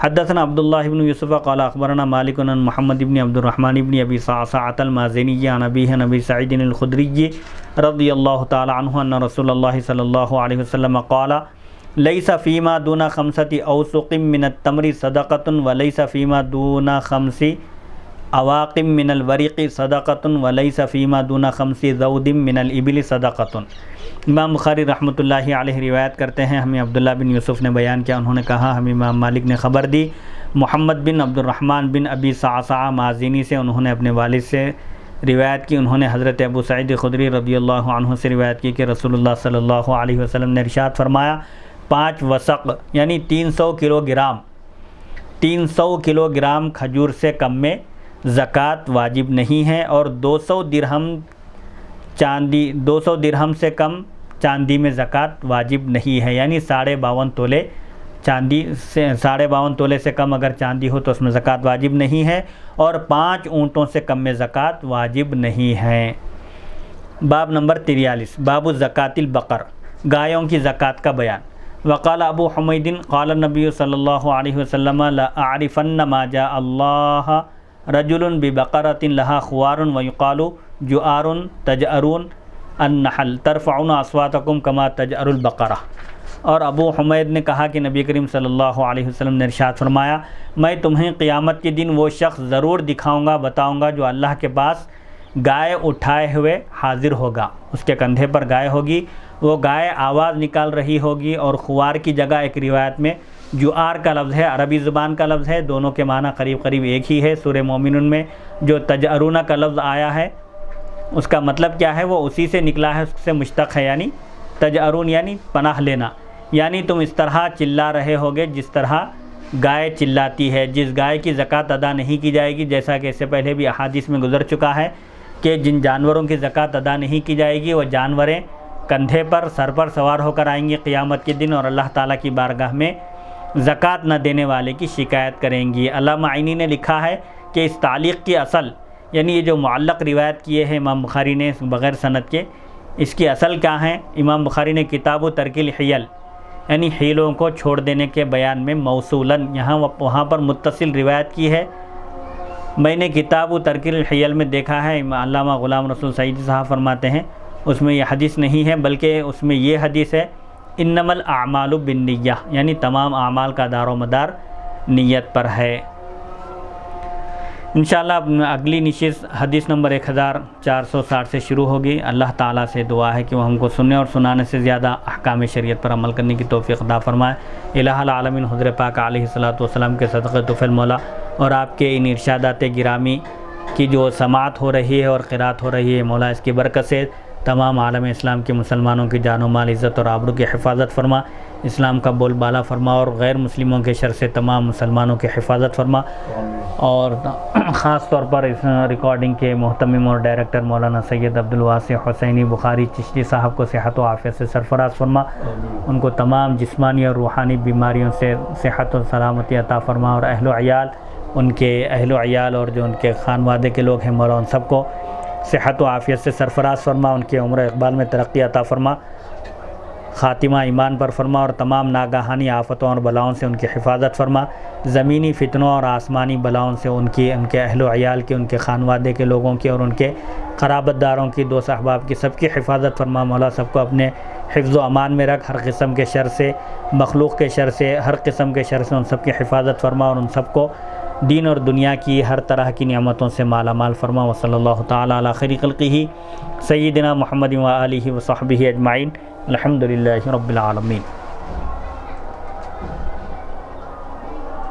حدثنا عبد الله بن يوسف قال اخبرنا مالك عن محمد بن عبد الرحمن بن ابي صعصعة المازني عن ابيه عن ابي سعيد الخدري رضي الله تعالى عنه ان رسول الله صلى الله عليه وسلم قال ليس فيما دون 5 اوسق من التمر صدقة وليس فيما دون 5 اواقم من الورق صدقة وليس فيما دون 5 ذود من الابل صدقة۔ امام بخاری رحمۃ اللہ علیہ روایت کرتے ہیں، ہمیں عبداللہ بن یوسف نے بیان کیا، انہوں نے کہا ہمیں امام مالک نے خبر دی محمد بن عبد الرحمن بن ابی صعصعہ مازنی سے، انہوں نے اپنے والد سے روایت کی، انہوں نے حضرت ابو سعید خدری رضی اللہ عنہ سے روایت کی کہ رسول اللہ صلی اللہ علیہ وسلم نے ارشاد فرمایا 5 وسق یعنی 300 کلو گرام کھجور سے کم میں زکوٰۃ واجب نہیں ہے، اور 200 درہم سے کم چاندی میں زکوٰۃ واجب نہیں ہے، یعنی 52.5 تولے چاندی سے 52.5 تولے سے کم اگر چاندی ہو تو اس میں زکوٰۃ واجب نہیں ہے، اور 5 اونٹوں سے کم میں زکوٰۃ واجب نہیں ہے۔ باب نمبر 43 باب زکوٰۃ البقر، گایوں کی زکوٰۃ کا بیان۔ وقال ابو حمید قال النبی صلی اللہ علیہ وسلم لأعرفن ما جاء اللہ رجل ببقرۃ لها خوار ويقال جؤار تجأرون النحل ترفعون اصواتکم کما تجأر البقرہ۔ اور ابو حمید نے کہا کہ نبی کریم صلی اللہ علیہ وسلم نے ارشاد فرمایا میں تمہیں قیامت کے دن وہ شخص ضرور دکھاؤں گا، بتاؤں گا جو اللہ کے پاس گائے اٹھائے ہوئے حاضر ہوگا، اس کے کندھے پر گائے ہوگی، وہ گائے آواز نکال رہی ہوگی، اور خوار کی جگہ ایک روایت میں جؤار کا لفظ ہے، عربی زبان کا لفظ ہے، دونوں کے معنی قریب قریب ایک ہی ہے۔ سورہ مومنون میں جو تجأرون کا لفظ آیا ہے اس کا مطلب کیا ہے، وہ اسی سے نکلا ہے، اس سے مشتق ہے، یعنی تجأرون یعنی پناہ لینا، یعنی تم اس طرح چلا رہے ہوگے جس طرح گائے چلاتی ہے۔ جس گائے کی زکوٰۃ ادا نہیں کی جائے گی، جیسا کہ اس سے پہلے بھی احادیث میں گزر چکا ہے کہ جن جانوروں کی زکوٰۃ ادا نہیں کی جائے گی وہ جانوریں کندھے پر سر پر سوار ہو کر آئیں گی قیامت کے دن، اور اللہ تعالیٰ کی بارگاہ میں زکوٰۃ نہ دینے والے کی شکایت کریں گی۔ علامہ عینی نے لکھا ہے کہ اس تعلیق کی اصل، یعنی یہ جو معلق روایت کیے ہیں امام بخاری نے بغیر سند کے، اس کی اصل کیا ہیں؟ امام بخاری نے کتاب ترک الحیل یعنی حیلوں کو چھوڑ دینے کے بیان میں موصولاً وہاں پر متصل روایت کی ہے۔ میں نے کتاب ترک الحیل میں دیکھا ہے، علامہ غلام رسول سعیدی صاحب فرماتے ہیں اس میں یہ حدیث نہیں ہے، بلکہ اس میں یہ حدیث ہے انما الاعمال بالنیہ، یعنی تمام اعمال کا دار و مدار نیت پر ہے۔ انشاءاللہ اگلی نشست حدیث نمبر 1460 سے شروع ہوگی۔ اللہ تعالیٰ سے دعا ہے کہ وہ ہم کو سننے اور سنانے سے زیادہ احکام شریعت پر عمل کرنے کی توفیق عطا فرمائے۔ الہ العالمین حضور پاک علیہ الصلوۃ والسلام کے صدقے طفیل مولا اور آپ کے ان ارشادات گرامی کی جو سماعت ہو رہی ہے اور قرات ہو رہی ہے، مولا اس کی برکت سے تمام عالم اسلام کے مسلمانوں کی جان و مال، عزت اور آبرو کی حفاظت فرما، اسلام کا بول بالا فرما، اور غیر مسلموں کے شر سے تمام مسلمانوں کی حفاظت فرما، اور خاص طور پر اس ریکارڈنگ کے محتمم اور ڈائریکٹر مولانا سید عبدالواسع حسینی بخاری چشتی صاحب کو صحت و عافیت سے سرفراز فرما، ان کو تمام جسمانی اور روحانی بیماریوں سے صحت و سلامتی عطا فرما، اور اہل و عیال، ان کے اہل و عیال اور جو ان کے خانوادے کے لوگ ہیں مولا ان سب کو صحت و عافیت سے سرفراز فرما، ان کے عمر و اقبال میں ترقی عطا فرما، خاتمہ ایمان پر فرما، اور تمام ناگہانی آفتوں اور بلاؤں سے ان کی حفاظت فرما، زمینی فتنوں اور آسمانی بلاؤں سے ان کے اہل و عیال کی، ان کے خانوادے کے لوگوں کی اور ان کے قرابت داروں کی، دوست احباب کی، سب کی حفاظت فرما۔ مولا سب کو اپنے حفظ و امان میں رکھ، ہر قسم کے شر سے، مخلوق کے شر سے، ہر قسم کے شر سے ان سب کی حفاظت فرما، اور ان سب کو دین اور دنیا کی ہر طرح کی نعمتوں سے مالا مال فرما۔ وصلی اللہ تعالی علی خیر خلقہ سیدنا محمد و آلہ و صحبہ اجمعین، الحمدللہ رب العالمین۔